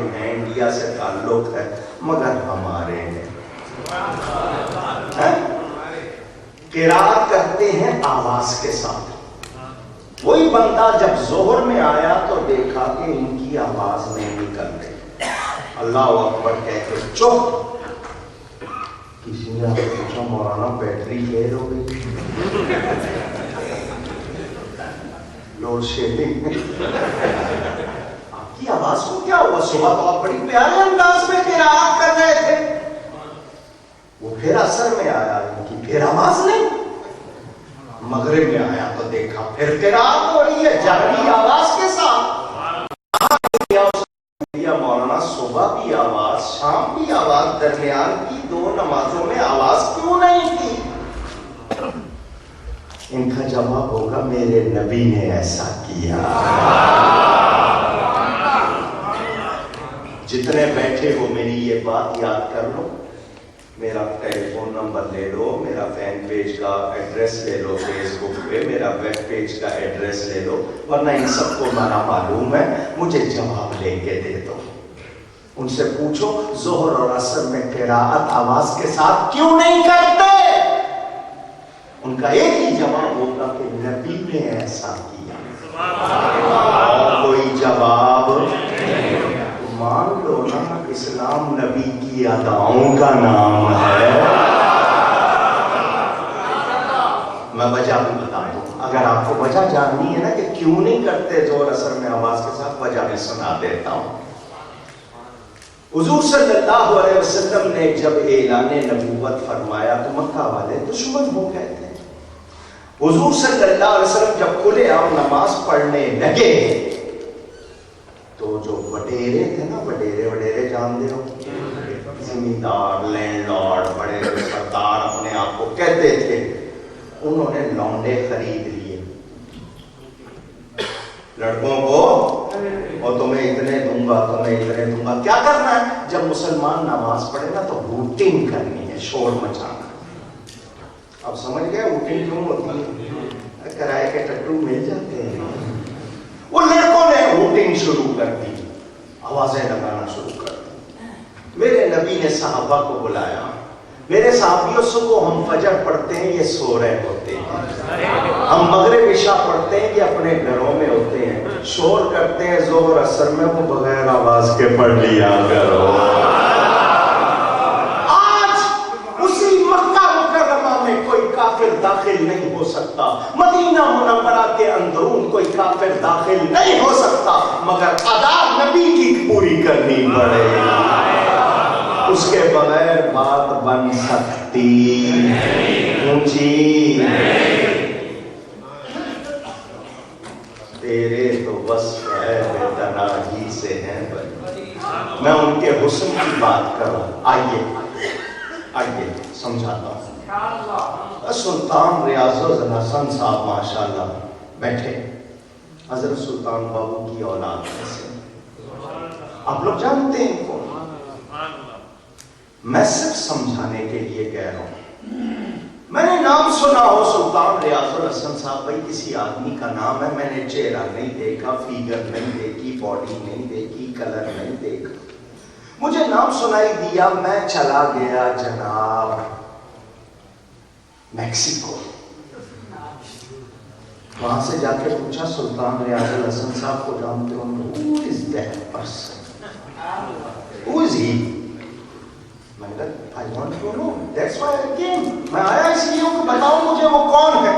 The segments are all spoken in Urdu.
عالم ہیں, انڈیا سے تعلق ہے, مگر ہمارے ہیں. قرات کرتے ہیں آواز کے ساتھ. وہی بندہ جب ظہر میں آیا تو دیکھا کہ ان کی آواز نہیں نکل رہی. اللہ اکبر کہہ کے چپ. کسی نے پوچھا مولانا بیٹری فیل ہو گئی, لوڈ شیڈنگ, آپ کی آواز کو کیا ہوا؟ صبح تو آپ بڑی پیارے انداز میں قرات کر رہے تھے. وہ پھر اثر میں آیا ان کی پھر آواز نہیں. مغرب میں آیا تو دیکھا پھر قرات ہو رہی ہے جہری آواز کے ساتھ. مولانا صبح بھی آواز, شام بھی آواز, درمیان کی 2 نمازوں میں آواز کیوں نہیں تھی؟ ان کا جواب ہوگا میرے نبی نے ایسا کیا. جتنے بیٹھے ہو میری یہ بات یاد کر لو, میرا ٹیلی فون نمبر لے لو, میرا فین پیج کا ایڈریس لے لو فیس بک پہ, میرا ویب پیج کا ایڈریس لے لو, ورنہ ان سب کو میرا معلوم ہے, مجھے جواب لے کے دے دو. ان سے پوچھو ظہر اور عصر میں قراءت آواز کے ساتھ کیوں نہیں کرتے؟ ان کا ایک ہی جواب ہوگا کہ نبی نے ایسا کیا. اور کوئی جواب مان لو نا, اسلام نبی کی اداؤں کا نام ہے. میں وجہ بھی بتا دوں, اگر آپ کو وجہ جاننی ہے نا کہ کیوں نہیں کرتے ظہر عصر میں آواز کے ساتھ, وجہ میں سنا دیتا ہوں. حضور صلی اللہ علیہ وسلم نے جب اعلان نبوت فرمایا تو مکہ والے دشمن ہو گئے تھے. حضور صلی اللہ علیہ وسلم جب کھلے عام نماز پڑھنے لگے تو جو وڈیرے تھے نا, وڈیرے جانتے ہو, زمیندار, لینڈ لارڈ, بڑے سردار اپنے آپ کو کہتے تھے, انہوں نے لونڈے خرید لیے لڑکوں کو, اور تمہیں اتنے دوں گا, تمہیں اتنے دوں گا. کیا کرنا ہے؟ جب مسلمان نماز پڑھے نا تو روٹنگ کرنی ہے, شور مچانا. اب سمجھ گئے روٹنگ کیوں ہوتی ہے؟ کرائے کے ٹٹو مل جاتے ہیں. وہ لڑکوں نے روٹنگ شروع کر دی, آوازیں لگانا شروع کر دی. میرے نبی نے صحابہ کو بلایا, میرے صحابیوں صبح ہم فجر پڑھتے ہیں یہ سو رہے ہوتے ہیں, ہم مغرب عشاء پڑھتے ہیں یہ اپنے گھروں میں ہوتے ہیں, شور کرتے ہیں ظہر عصر میں, وہ بغیر آواز کے پڑھ لیا کرو. آج اسی مکہ مکرمہ میں کوئی کافر داخل نہیں ہو سکتا, مدینہ منورہ کے اندرون کوئی کافر داخل نہیں ہو سکتا, مگر ادا نبی کی پوری کرنی پڑے گی. اس کے بغیر بات بن سکتی اونچی. تیرے تو بس ہے بے تناہی سے ہیں بھائی. میں ان کے حسن کی بات کروں. آئیے سمجھاتا ہوں. سلطان ریاض الحسن صاحب ماشاءاللہ بیٹھے, حضرت سلطان بابو کی اولاد میں سے. آپ لوگ جانتے ہیں کون؟ میں صرف سمجھانے کے لیے کہہ رہا ہوں. میں نے نام سنا ہو سلطان ریاض الحسن صاحب, بھائی کسی آدمی کا نام ہے, میں نے چہرہ نہیں دیکھا, فیگر نہیں دیکھی, باڈی نہیں دیکھی, کلر نہیں دیکھا, مجھے نام سنائی دیا, میں چلا گیا جناب میکسیکو. وہاں سے جا کے پوچھا سلطان ریاض الحسن صاحب کو جانتے ہو؟ Who is that person? Who is he? میں نے کہا I want to know. That's why I came. میں آیا اس لیے ہوں کہ بتاؤ مجھے وہ کون ہے.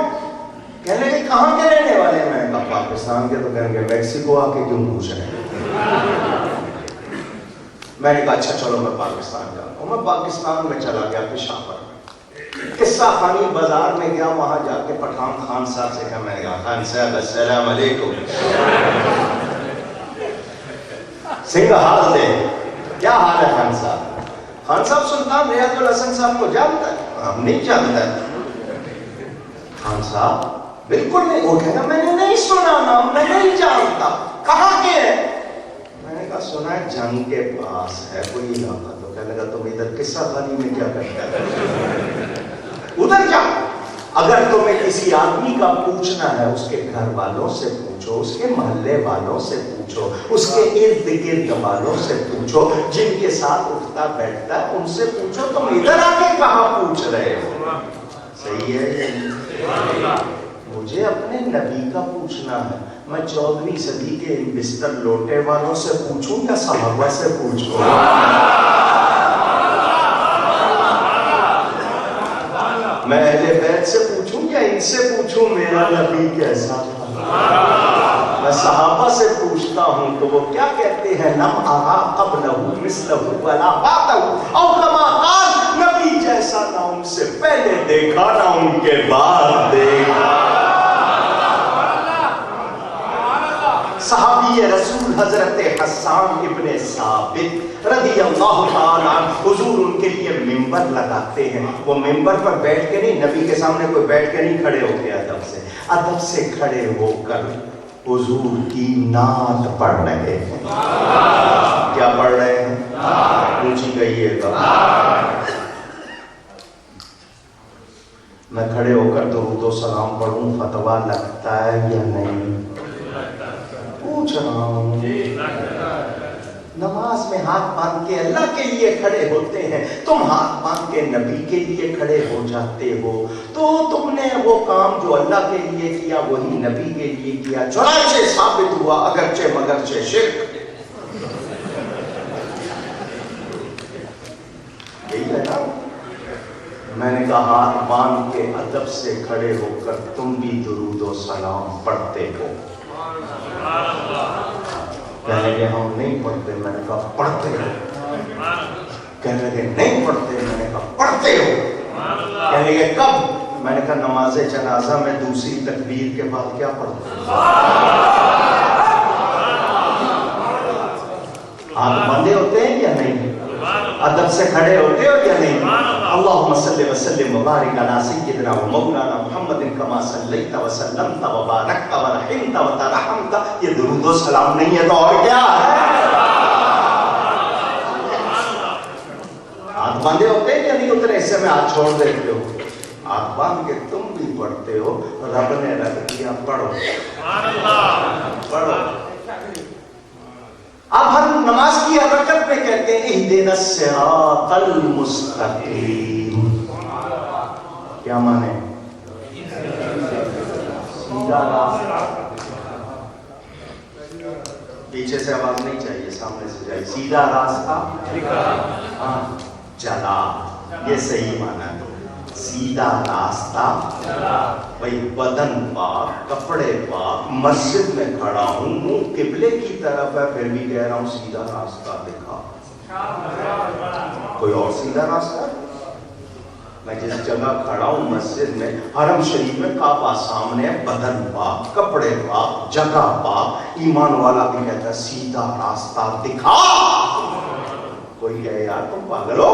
کہنے لگے کہاں کے رہنے والے ہیں؟ میں نے کہا پاکستان کے. تو کہیں گے میکسیکو آ کے کیوں پوچھ رہے ہیں؟ میں نے کہا اچھا چلو میں پاکستان جاتا ہوں. میں پاکستان میں چلا گیا پشاور میں. قصہ خانی بازار میں گیا, وہاں جا کے پٹھان خان صاحب سے کہا, میں نے کہا خان صاحب السلام علیکم, سنگھ حال دے, کیا حال ہے خان صاحب؟ خان صاحب سلطان ریاض الحسن صاحب کو جانتا ہے؟ ہم نہیں جانتا. خان صاحب بالکل نہیں. وہ کہنا میں نے نہیں سنا نام, میں نہیں جانتا, کہاں کے ہیں؟ میں نے کہا سنا ہے جنگ کے پاس ہے کوئی علاقہ. تو کہنے لگا تم ادھر قصہ خانی میں کیا کرتا ہے؟ ادھر جا. اگر تمہیں کسی آدمی کا پوچھنا ہے اس کے گھر والوں سے پوچھ پوچھو، اس کے محلے والوں سے پوچھو، اس کے ارد گرد والوں سے پوچھو، جن کے ساتھ اٹھتا بیٹھتا ہے ان سے پوچھو، تم ادھر آ کے کہاں پوچھ رہے ہو؟ صحیح ہے؟ مجھے اپنے نبی کا پوچھنا ہے، میں 14ویں صدی کے ان بستر لوٹے والوں سے پوچھوں یا صحابہ سے پوچھوں؟ میں اہل بیت سے پوچھوں یا ان سے پوچھوں میرا نبی کیسا تھا؟ میں صحابہ سے پوچھتا ہوں تو وہ کیا کہتے ہیں؟ لم ارا قبلہ مثلہ ولا بعدہ او کما قال، نبی جیسا نہ ان سے پہلے دیکھا نہ ان کے بعد دیکھا۔ صحابی رسول حضرت حسان ابن ثابت رضی اللہ تعالیٰ عنہ، حضور ان کے لیے ممبر لگاتے ہیں، وہ ممبر پر بیٹھ کے نہیں، نبی کے سامنے کوئی بیٹھ کے نہیں، کھڑے ہو کے ادب سے کھڑے ہو کر حضور کی نعت پڑھ رہے ہیں۔ کیا پڑھ رہے ہیں؟ اونچی کہیے گا۔ میں کھڑے ہو کر درود و سلام پڑھوں فتویٰ لگتا ہے یا نہیں؟ پوچھ رہا ہوں۔ نماز میں ہاتھ باندھ کے اللہ کے لیے کھڑے ہوتے ہیں، تم ہاتھ باندھ کے نبی کے لیے کھڑے ہو جاتے ہو، تو تم نے وہ کام جو اللہ کے لیے کیا وہی نبی کے لیے کیا، چنانچہ ثابت ہوا اگرچہ مگرچہ شرک۔ یہی ہے نا؟ میں نے کہا ہاتھ باندھ کے ادب سے کھڑے ہو کر تم بھی درود و سلام پڑھتے ہو؟ کہنے لگے ہم نہیں پڑھتے، میں نے کہا پڑھتے ہو؟ کہنے لگے نہیں پڑھتے، میں نے کہا پڑھتے ہو؟ کہنے لگے کب؟ میں نے کہا نماز جنازہ میں دوسری تکبیر کے بعد کیا پڑھتے ہو؟ ہاتھ بندے ہوتے ہیں یا نہیں؟ ادب سے کھڑے ہوتے ہو یا نہیں؟ اللہم صلی وسلم وبارک علی سیدنا و مولانا محمد کما صلیت وسلمت وبارکت ورحمت وترحمت۔ یہ درود و سلام نہیں ہے تو اور کیا ہے؟ ہاتھ باندھے ہوتے ہیں یا نہیں ہوتے؟ ایسے میں ہاتھ چھوڑ دیتے ہو، ہاتھ باندھ کے تم بھی پڑھتے ہو، رب نے رکھ دیا پڑھو پڑھو۔ اب ہم نماز کی حرکت میں کہتے ہیں اہدنا الصراط المستقیم، کیا مانے؟ سیدھا راستہ۔ پیچھے سے آواز نہیں چاہیے، سامنے سے چاہیے۔ سیدھا راستہ ہاں چلا، یہ صحیح مانا ہے۔ سیدھا راستہ بھائی، بدن پاک، کپڑے پاک، مسجد میں کھڑا ہوں، منہ قبلے کی طرف ہے، پھر بھی کہہ رہا ہوں سیدھا راستہ دکھا۔ کوئی اور سیدھا راستہ؟ میں جس جگہ کھڑا ہوں مسجد میں، حرم شریف میں، کعبہ سامنے ہے، بدن پاک، کپڑے پاک، جگہ پاک، ایمان والا بھی کہتا ہے سیدھا راستہ دکھا۔ کوئی کہے یار تم پاگل ہو،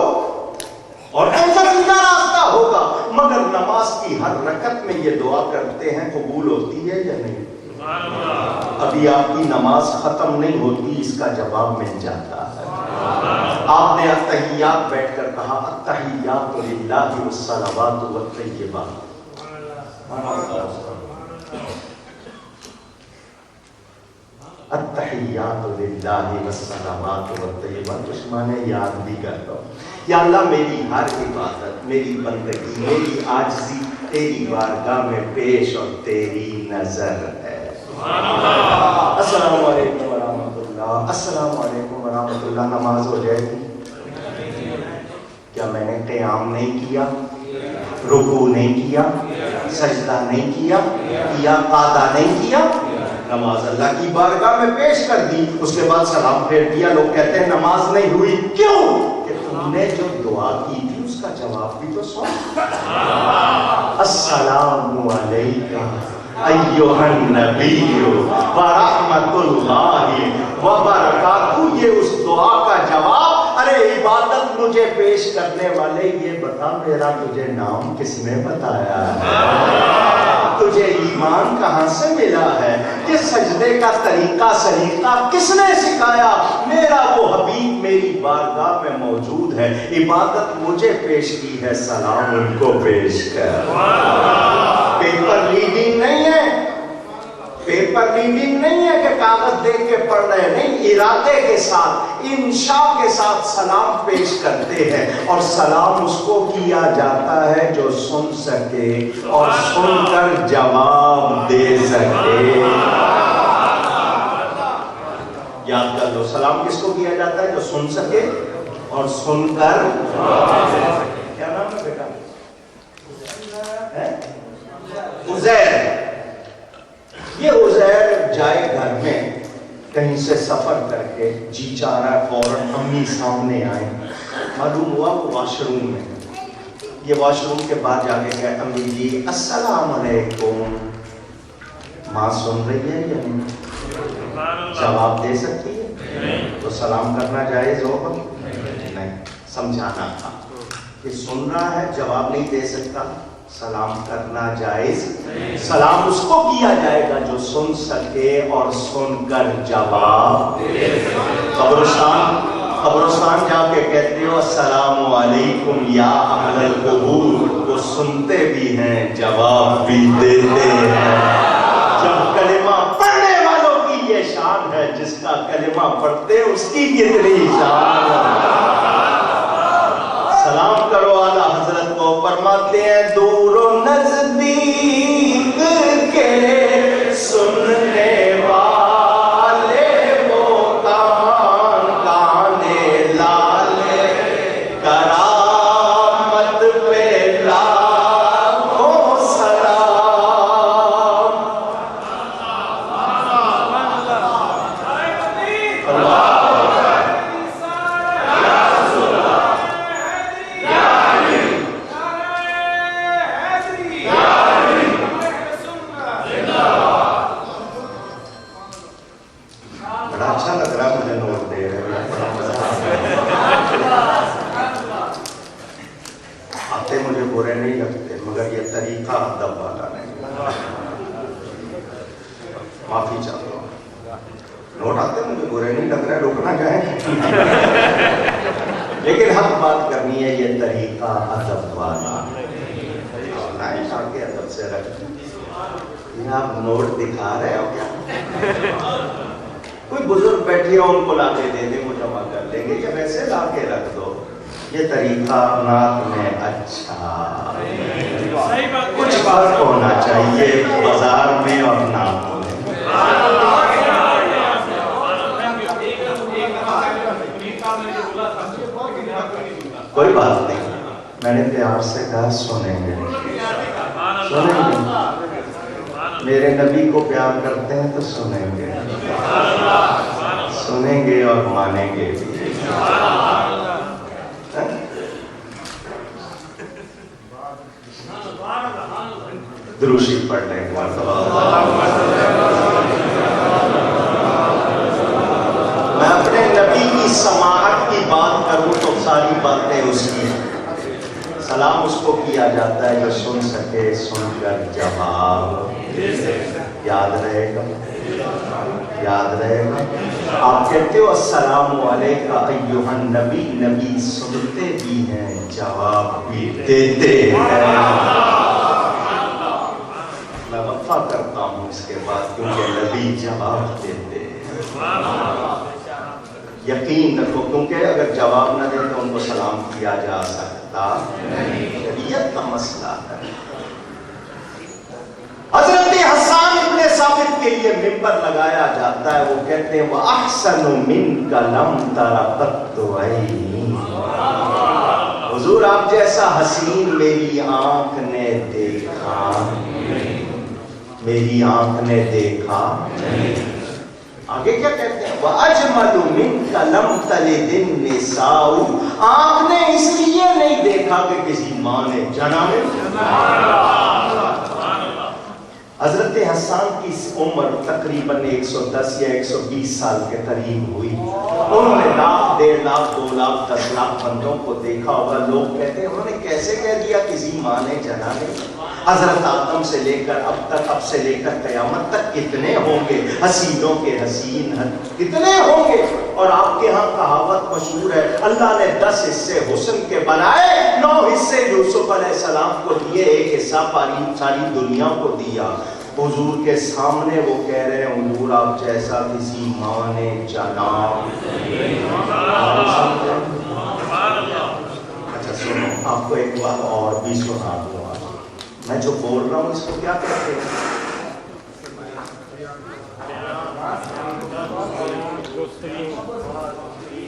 اور ایسا سیدھا راستہ ہوگا؟ مگر نماز کی ہر رکعت میں یہ دعا کرتے ہیں، قبول ہوتی ہے یا نہیں؟ ابھی آپ کی نماز ختم نہیں ہوتی، اس کا جواب مل جاتا ہے۔ آپ نے التحیات بیٹھ کر کہا التحیات للہ والصلوات والطیبات، التحیات للہ والصلوات والطیبات، اس معنی یاد بھی کر لو۔ یا اللہ میری ہر عبادت، میری بندگی، میری عاجزی تیری بارگاہ میں پیش اور تیری نظر ہے۔ السلام علیکم ورحمۃ اللہ، السلام علیکم ورحمۃ اللہ۔ نماز ہو جائے گی؟ کیا میں نے قیام نہیں کیا، رکوع نہیں کیا، سجدہ نہیں کیا قعدہ نہیں کیا؟ نماز اللہ کی بارگاہ میں پیش کر دی، اس کے بعد سلام پھیر دیا۔ لوگ کہتے ہیں نماز نہیں ہوئی، کیوں؟ کہ تم نے جو دعا کی تھی اس کا جواب بھی تو سن۔ السلام علیکم ایھا النبی ورحمۃ اللہ وبرکاتہ، یہ اس دعا کا جواب۔ ارے عبادت مجھے پیش کرنے والے، یہ بتا میرا تجھے نام کس نے بتایا ہے؟ تجھے ایمان کہاں سے ملا ہے؟ یہ سجدے کا طریقہ سلیقہ کس نے سکھایا؟ میرا وہ حبیب میری بارگاہ میں موجود ہے، عبادت مجھے پیش کی ہے، سلام ان کو پیش کر۔ پیپر ریڈنگ نہیں ہے، پیپر ریڈنگ نہیں ہے کہ کاغذ دیکھ کے پڑھ رہے ہیں، نہیں، ارادے کے ساتھ انشاء کے ساتھ سلام پیش کرتے ہیں، اور سلام اس کو کیا جاتا ہے جو سن سکے اور سن کر جواب دے سکے۔ یاد کر لو، سلام کس کو کیا جاتا ہے؟ جو سن سکے اور سن کر جواب دے سکے۔ کیا نام ہے بیٹا؟ عزیر۔ یہ عزیر جائے گھر میں کہیں سے سفر کر کے، جی چاہ رہا ہے فوراً امی سامنے آئیں، معلوم ہوا وہ واش روم میں، یہ واش روم کے بعد جا کے کہتا امی جی السلام علیکم، ماں سن رہی ہے یا نہیں؟ جواب دے سکتی ہے؟ تو سلام کرنا جائز ہوگا؟ نہیں، سمجھانا تھا کہ سن رہا ہے جواب نہیں دے سکتا، سلام کرنا جائز۔ سلام اس کو کیا جائے گا جو سن سکے اور سن کر جواب دے سکے۔ قبرستان جا کے کہتے ہو السلام علیکم یا اہل القبور، وہ سنتے بھی ہیں جواب بھی دیتے ہیں۔ جب کلمہ پڑھنے والوں کی یہ شان ہے، جس کا کلمہ پڑھتے اس کی کتنی شان ہے۔ سلام کرو اعلیٰ حضرت کو، فرماتے ہیں دور و نزدیک کے سننے والے وہ کان کانے لالے، کرامت پہ لاکھوں سلام۔ معافی چاہتا ہوں، نوٹ آتے مجھے برے نہیں لگ رہا ہے، رکنا چاہیں لیکن حق بات کرنی ہے، یہ طریقہ ادب والا عائشہ کے ادب سے رکھیں۔ یہ آپ نوٹ دکھا رہے ہو کیا؟ کوئی بزرگ بیٹھے ہو ان کو لا کے دے دیں، وہ جمع کر لیں گے، یا ویسے لا کے رکھ دو۔ یہ طریقہ نعت میں اچھا، کچھ فرق ہونا چاہیے بازار میں اور نعت میں۔ کوئی بات نہیں، میں نے پیار سے کہا سنیں گے، سنیں گے، میرے نبی کو پیار کرتے ہیں تو سنیں گے، سنیں گے اور مانیں گے بھی۔ دروشی پڑھ لیں ایک مرتبہ۔ میں اپنے نبی کی سماعت کی بات کروں تو ساری باتیں اس کی ہیں۔ سلام اس کو کیا جاتا ہے جو سن سکے، سن کر جواب یاد رہے گا، یاد رہے گا۔ آپ کہتے ہو السلام علیکم ایھا النبی، نبی سنتے بھی ہیں جواب بھی دیتے ہیں۔ میں وقفہ کرتا ہوں اس کے بعد، کیونکہ نبی جواب دیتے ہیں۔ یقین رکھو، کیونکہ اگر جواب نہ دیں تو ان کو سلام کیا جا سکتا نہیں، شریعت کا مسئلہ ہے۔ حضرت حسان ابن ثابت کے لیے ممبر لگایا جاتا ہے، وہ کہتے ہیں وَأَحْسَنُ مِنْكَ لَمْ تَرَ قَطُّ عَيْنِي، حضور آپ جیسا حسین میری آنکھ نے دیکھا، میری آنکھ نے دیکھا۔ آگے کیا کہتے ہیں وَأَجْمَلُ مِنْكَ لَمْ تَلِدِ النِّسَاءُ، آنکھ نے اس لیے نہیں دیکھا کہ کسی ماں نے جنا ہے۔ حضرت حسان کی عمر تقریباً 110 یا 120 سال کے قریب ہوئی۔ انہوں نے 1,00,000 1,50,000 2,00,000 10,00,000 بندوں کو دیکھا ہوگا۔ لوگ کہتے ہیں انہوں نے کیسے کہہ دیا کسی ماں نے جنا نہیں؟ حضرت آدم سے لے کر اب تک، اب سے لے کر قیامت تک کتنے ہوں گے حسینوں کے حسین، کتنے ہوں گے۔ اور آپ کے ہاں کہاوت مشہور ہے، اللہ نے 10 حصے حسن کے بنائے، 9 حصے یوسف علیہ السلام کو دیے، 1 حصہ ساری دنیا کو دیا۔ حضور کے سامنے وہ کہہ رہے ہیں حضور آپ جیسا کسی ماں نے جانا. اچھا سنو آپ کو ایک بات اور بھی سنا دوں. میں جو بول رہا ہوں اس کو کیا کہتے ہیں؟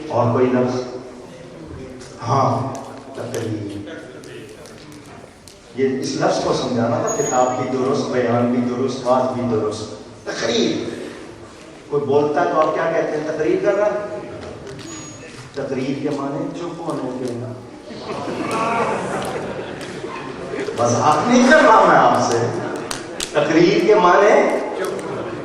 اور کوئی لفظ؟ ہاں تقریر. یہ اس لفظ کو سمجھانا تھا. کتاب بھی درست، بیان بھی درست، بات بھی درست. تقریر. کوئی بولتا ہے تو آپ کیا کہتے ہیں؟ تقریر کر رہا ہے. تقریر کے معنی چپ ہونے کے. مذاق نہیں کر رہا میں آپ سے. تقریر کے معنی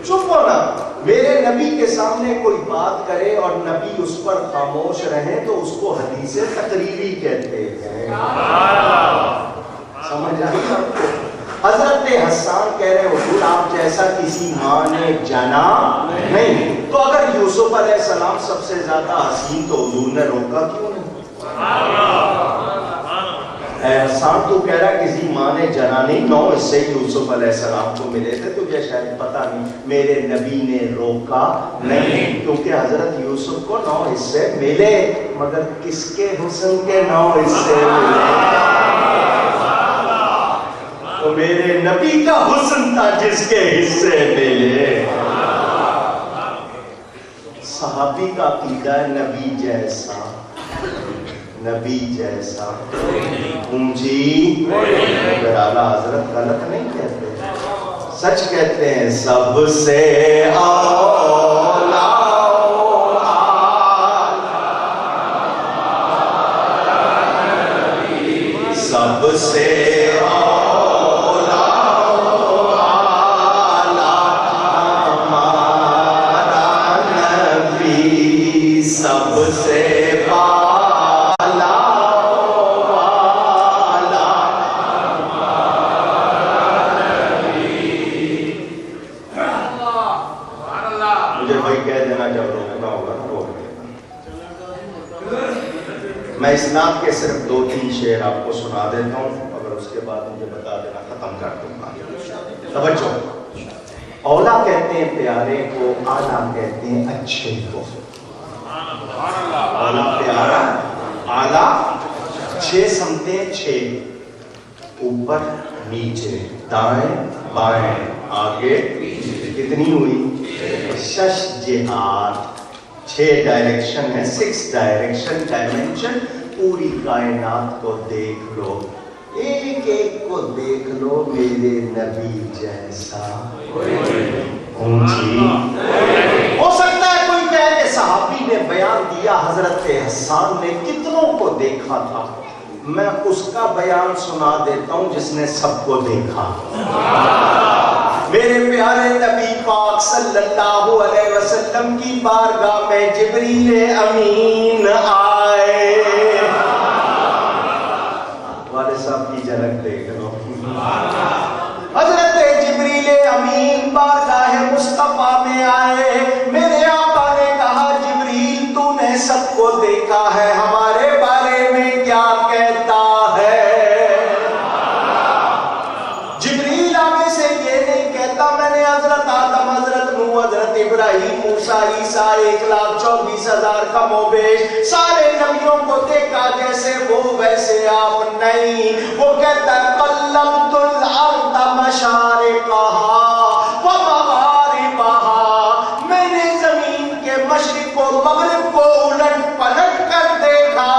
چپ ہونا. میرے نبی کے سامنے کوئی بات کرے اور نبی اس پر خاموش رہے تو اس کو حدیث تقریری کہتے ہیں. سمجھ آئی آپ کو؟ حضرت حسان کہہ رہے حضور آپ جیسا کسی ماں نے جانا نہیں. تو اگر یوسف علیہ السلام سب سے زیادہ حسین تو حضور نے روکا کیوں نہیں؟ اے حسان تو کہہ رہا ہے کسی ماں نے جنا نہیں. 9 حصے یوسف علیہ السلام کو ملے تھے. تجھے شاید پتہ نہیں میرے نبی نے روکا نہیں کیونکہ حضرت یوسف کو 9 حصے ملے. مگر کس کے حسن کے 9 حصے ملے؟ تو میرے نبی کا حسن تھا جس کے حصے ملے. صحابی کا عقیدہ ہے نبی جیسا، نبی جیسا اونچی. اگر اعلیٰ حضرت غلط نہیں کہتے، سچ کہتے ہیں. سب سے اولا سب سے میں اسناد کے صرف 2-3 شعر آپ کو سنا دیتا ہوں. اگر اس کے بعد مجھے بتا دینا ختم کر دوں گا. توجہ. اولا کہتے ہیں پیارے کو، اعلیٰ کہتے ہیں اچھے کو. اولا پیارا، اعلیٰ. 6 سمتیں 6، اوپر نیچے، دائیں بائیں، آگے کتنی ہوئی؟ 6 جہات. 6 ڈائریکشن ہے، 6 ڈائریکشن ڈائمینشن. پوری کائنات کو دیکھ لو، ایک ایک کو دیکھ لو میرے نبی جیسا اونچی. ہو سکتا ہے کوئی کہے کہ صحابی نے بیان دیا حضرت حسان نے کتنوں کو دیکھا تھا. میں اس کا بیان سنا دیتا ہوں جس نے سب کو دیکھا. میرے پیارے نبی پاک صلی اللہ علیہ وسلم کی بارگاہ میں جبریل امین آئے. والد صاحب کی جھلک دیکھ لو. حضرت جبریل امین بارگاہ مصطفیٰ میں آئے. میرے آقا نے کہا جبریل تو نے سب کو دیکھا ہے، ہمارے بارے میں کیا کہتا ہے؟ جبریل آگے سے یہ نہیں کہتا میں نے حضرت آدم، حضرت نوح، حضرت ابراہیم، موسیٰ، عیسیٰ 1,24,000 کم و بیش سارے نبیوں کو دیکھا جیسے وہ ویسے آپ نہیں. وہ کہتا ہے قلبت الارض مشارقہا ومغاربہا، میں نے زمین کے مشرق و مغرب کو الٹ پلٹ کر دیکھا،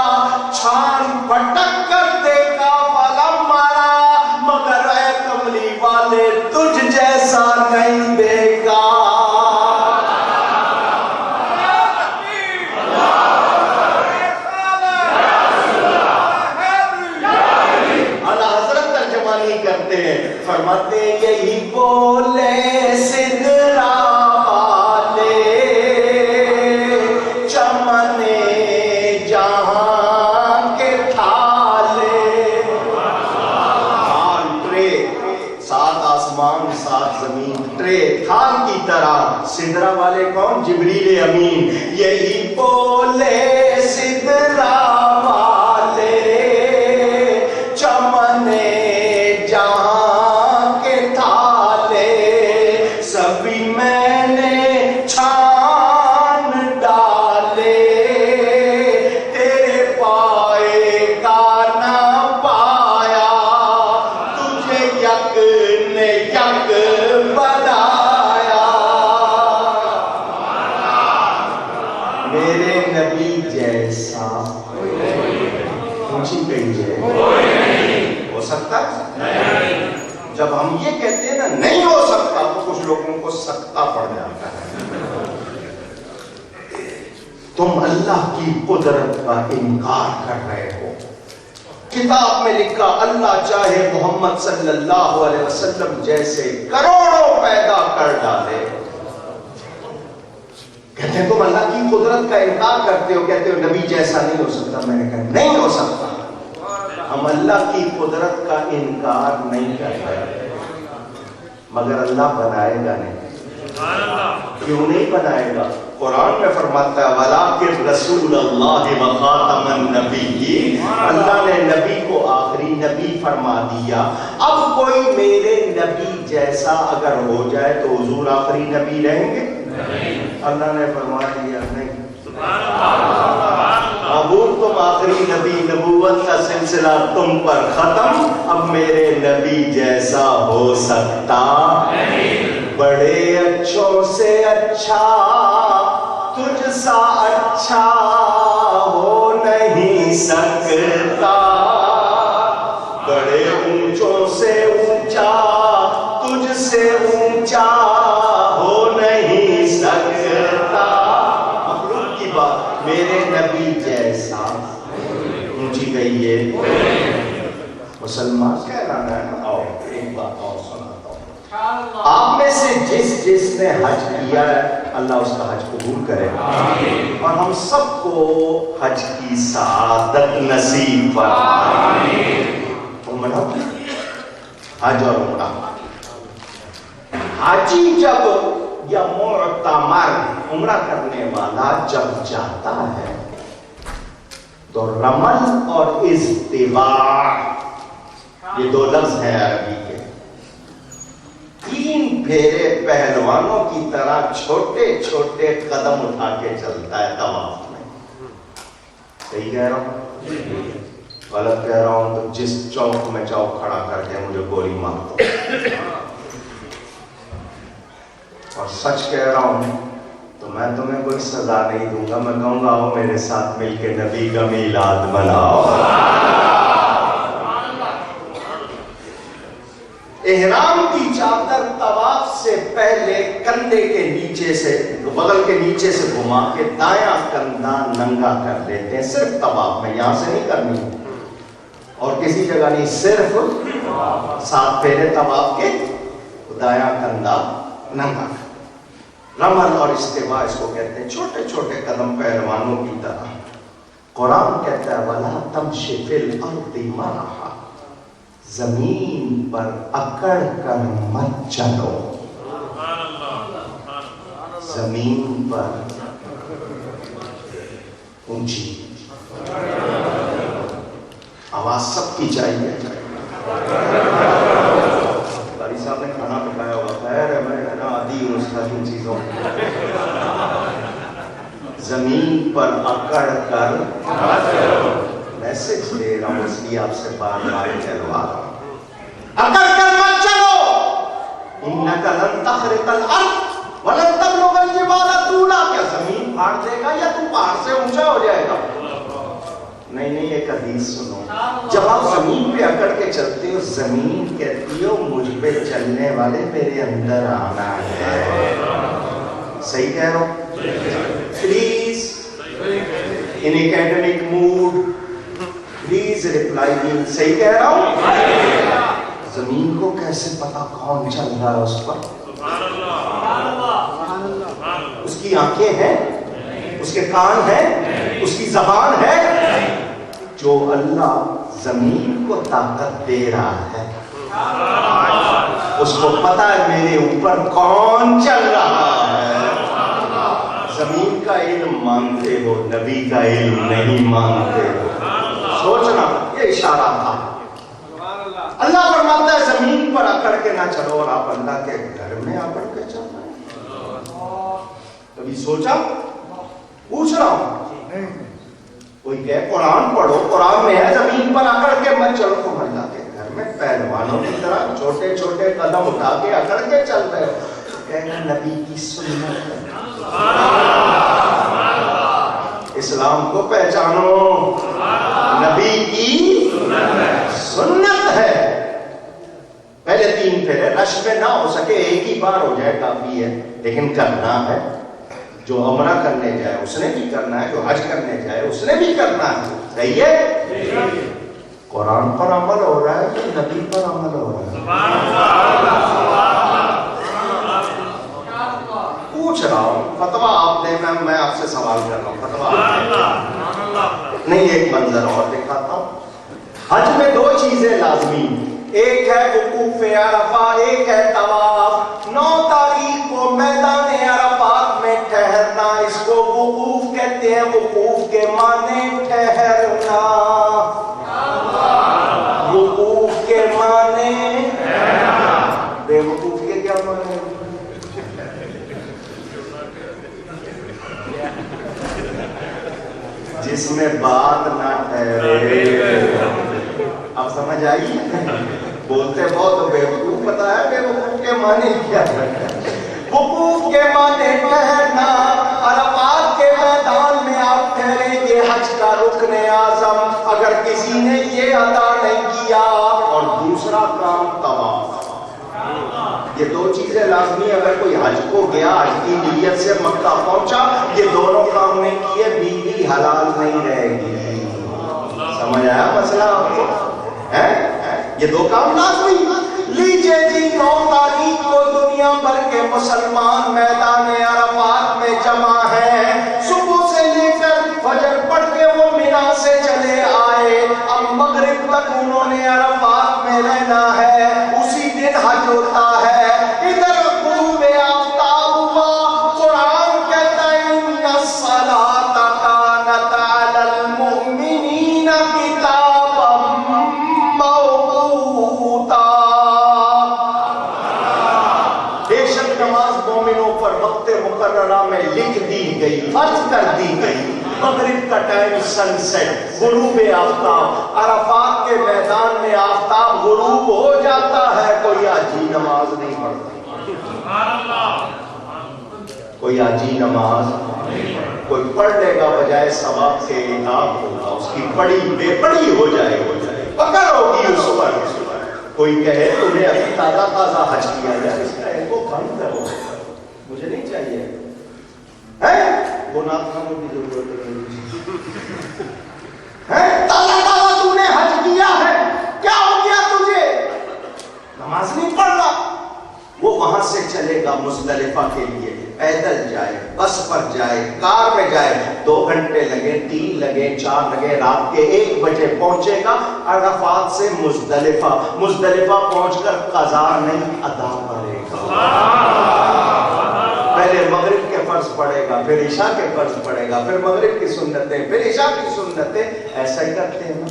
چھان پٹک کر دیکھا. فلم مارا، مگر اے کملی والے تجھ جیسا نہیں دیکھا. فرماتے یہی بولے سدرا والے چمنے جہاں کے تھالے. تھال ٹرے، 7 آسمان 7 زمین ٹرے تھال کی طرح. سدرا والے کون؟ جبریل امین. یہی بولے سدرا والے چمنے جہاں کے تھالے میرے نبی جیسا اونچی کہیے ہو سکتا ہے؟ جب ہم یہ کہتے ہیں نا نہیں ہو سکتا تو کچھ لوگوں کو سکتا پڑ جاتا ہے. تم اللہ کی قدرت کا انکار کر رہے ہو. کتاب میں لکھا اللہ چاہے محمد صلی اللہ علیہ وسلم جیسے کروڑوں پیدا کر ڈالے. کہتے ہیں تم اللہ کی قدرت کا انکار کرتے ہو, کہتے ہو نبی جیسا نہیں ہو سکتا. میں نے کہا نہیں ہو سکتا. ہم اللہ کی قدرت کا انکار نہیں کرتے, مگر اللہ بنائے گا نہیں. کیوں نہیں بنائے گا؟ قرآن میں فرماتا ہے وَلَٰكِن رَسُولَ اللَّهِ وَخَاتَمَ النَّبِيِّينَ, اللہ نے نبی کو آخری نبی فرما دیا. اب کوئی میرے نبی جیسا اگر ہو جائے تو حضور آخری نبی رہیں گے؟ اللہ نے فرما دیا نہیں. ابور تم آخری نبی, نبوت کا سلسلہ تم پر ختم. اب میرے نبی جیسا ہو سکتا بڑے اچھوں سے اچھا تجھ سا اچھا ہو نہیں سکتا. بڑے اونچوں سے اونچا تجھ سے اونچا ہو نہیں سکتا. مخلوق کی بات, میرے نبی جیسا اونچی کہیے. مسلمان کہلانا ہے نا. آؤ ایک بات اور سناتا ہوں. آپ میں سے جس نے حج کیا ہے اللہ اس کا حج قبول کرے اور ہم سب کو حج کی سعادت نصیب فرمائے. عمرہ, حج اور عمرہ. حاجی جب یا معتمر عمرہ کرنے والا جب جاتا ہے تو رمل اور اضطباع, یہ دو لفظ ہیں عربی کے, 3 پھیرے پہلوانوں کی طرح چھوٹے چھوٹے قدم اٹھا کے چلتا ہے طواف میں. صحیح کہہ رہا ہوں؟ غلط کہہ رہا ہوں تو جس چوک میں چاہو کھڑا کر کے مجھے گولی مار دو. اور سچ کہہ رہا ہوں تو میں تمہیں کوئی سزا نہیں دوں گا. میں کہوں گا آؤ میرے ساتھ مل کے نبی کا میلاد مناؤ. احرام کی چادر طواف سے پہلے کندھے کے نیچے سے, بغل کے نیچے سے گھما کے دایاں کندھا ننگا کر دیتے ہیں. صرف طواف میں, یہاں سے نہیں کرنی اور کسی جگہ نہیں, صرف 7 پھیرے طواف کے دایاں کندھا ننگا. رمل اور استوا اس کو کہتے ہیں, چھوٹے چھوٹے قدم پہلوانوں کی طرح. قرآن کہتا ہے وَلَا تَمْشِ فِي الْأَرْضِ مَرَحًا, زمین پر اکڑ کر مت چلو. زمین پر اونچی آواز سب کی چاہیے. باری صاحب نے کھانا پکایا ہوا, خیر ہے میں نا عادی ہوں اس طرح چیزوں. زمین پر اکڑ کر میسج دے رہا ہوں, اس لیے آپ سے بار بار چلوا رہا ہوں. اکڑ کر مت چلو. انک لن تخرق الارض ولن تبلغ الجبال طولا. کیا زمین پھاڑ دے گا یا تو پہاڑ سے اونچا ہو جائے گا؟ نہیں نہیں, ایک حدیث سنو. جب آپ زمین پہ اکڑ کے چلتے ہو زمین کہتی ہو مجھ پہ چلنے والے میرے اندر آنا ہے. صحیح کہہ رہا ہوں؟ Please in academic mode please reply me. صحیح کہہ رہا ہوں؟ زمین کو کیسے پتا کون چل رہا ہے اس پر؟ اس کی آنکھیں ہیں, اس کے کان ہیں, اس کی زبان ہے. جو اللہ زمین کو طاقت دے رہا ہے اس کو پتا ہے میرے اوپر کون چل رہا ہے. زمین کا علم مانتے ہو, نبی کا علم نہیں مانتے ہو. سوچنا, یہ اشارہ تھا. اللہ فرماتا ہے زمین پر اکڑ کے نہ چلو, اور آپ اللہ کے گھر میں اکڑ کے چل رہے ہیں. کبھی سوچا؟ پوچھ رہا ہوں. کوئی کہے قرآن پڑھو, قرآن میں ہے زمین پر اکڑ کے مت چلو. تم اللہ کے گھر میں پہلوانوں کی طرح چھوٹے چھوٹے قدم اٹھا کے اکڑ کے چل رہے ہو. کہنا نبی کی سنت ہے. اسلام کو پہچانو، نبی کی سنت ہے۔ پہلے 3 پھیرے رش میں نہ ہو سکے، ایک ہی بار ہو جائے کافی ہے، لیکن کرنا ہے۔ جو عمرہ کرنے جائے اس نے بھی کرنا ہے، جو حج کرنے جائے اس نے بھی کرنا ہے۔ صحیح ہے؟ قرآن پر عمل ہو رہا ہے کہ نبی پر عمل ہو رہا ہے؟ پوچھ رہا ہوں، فتویٰ آپ دیں، میں آپ سے سوال کر رہا ہوں، فتویٰ نہیں۔ ایک منظر اور دکھاتا ہوں۔ حج میں 2 چیزیں لازمی، ایک ہے وقوف عرفہ، ایک ہے طواف۔ 9 تاریخ کو میدان عرفات میں ٹھہرنا، اس کو وقوف کہتے ہیں۔ وقوف کے معنی ٹھہرنا، وقوف کے معنی بے وقوف کے کیا معنی؟ جس میں بات نہ ٹھہرے۔ اب سمجھ آئی؟ بولتے بہت بیوقوف، پتا ہے بیوقوف کے معنی کیا ہے؟ وقوف کے معنی ٹھہرنا۔ عرفات کے میدان میں آپ ٹھہرے، یہ حج کا رکن اعظم۔ اگر کسی نے یہ ادا نہیں کیا، اور دوسرا کام طواف، یہ 2 چیزیں لازمی۔ اگر کوئی حج کو گیا، حج کی نیت سے مکہ پہنچا، یہ دونوں کام نہیں کیے، بیوی حلال نہیں رہے گی۔ سمجھ آیا مسئلہ آپ کو؟ یہ 2 کام لازمی۔ لیجئے جی، 9 تاریخ کو دنیا بھر کے مسلمان میدان عرفات میں جمع ہیں۔ صبح سے لے کر فجر پڑھ کے وہ مینا سے چلے آئے، اب مغرب تک انہوں نے عرفات میں رہنا ہے، اسی دن حج ہوتا ہے۔ ادھر غروب آفتاب ہوا، قرآن کہتا ہے ان الصلاۃ کانت علی المؤمنین کتابا موقوتا۔ بے شک نماز مومنوں پر وقت مقررہ میں لکھ دی گئی، فرض کر دی گئی۔ مغرب کا ٹائم سن سیٹ، غروب آفتاب۔ عرفات کے میدان میں آفتاب غروب ہو جاتا ہے، کوئی حاجی نماز نہیں پڑھتا، کوئی حاجی نماز کوئی پڑھ لے گا، بجائے ثواب کے عقاب ہوگا، اس کی پڑھی بے پڑھی ہو جائے گی، پکڑ ہوگی اس پر۔ کوئی کہے تمہیں ابھی تازہ حج کیا جائے، اس کا ایک کو بند کرو، مجھے نہیں چاہیے گناہ کھانے کی ضرورت ہے۔ تازہ تو نے حج کیا ہے، کیا ہو گیا تجھے؟ نماز نہیں پڑھ رہا۔ وہ وہاں سے چلے گا مزدلفہ کے لیے، پیدل جائے، بس پر جائے، کار میں جائے، 2 گھنٹے لگے، 3 لگے، 4 لگے، رات کے 1 بجے پہنچے گا عرفات سے مزدلفہ۔ مزدلفہ پہنچ کر قضا نہیں ادا کرے گا، پہلے مغرب کے فرض پڑے گا، پھر عشاء کے فرض پڑے گا، پھر مغرب کی سنتیں، پھر عشاء کی سنتیں۔ ایسا ہی کرتے ہیں نا؟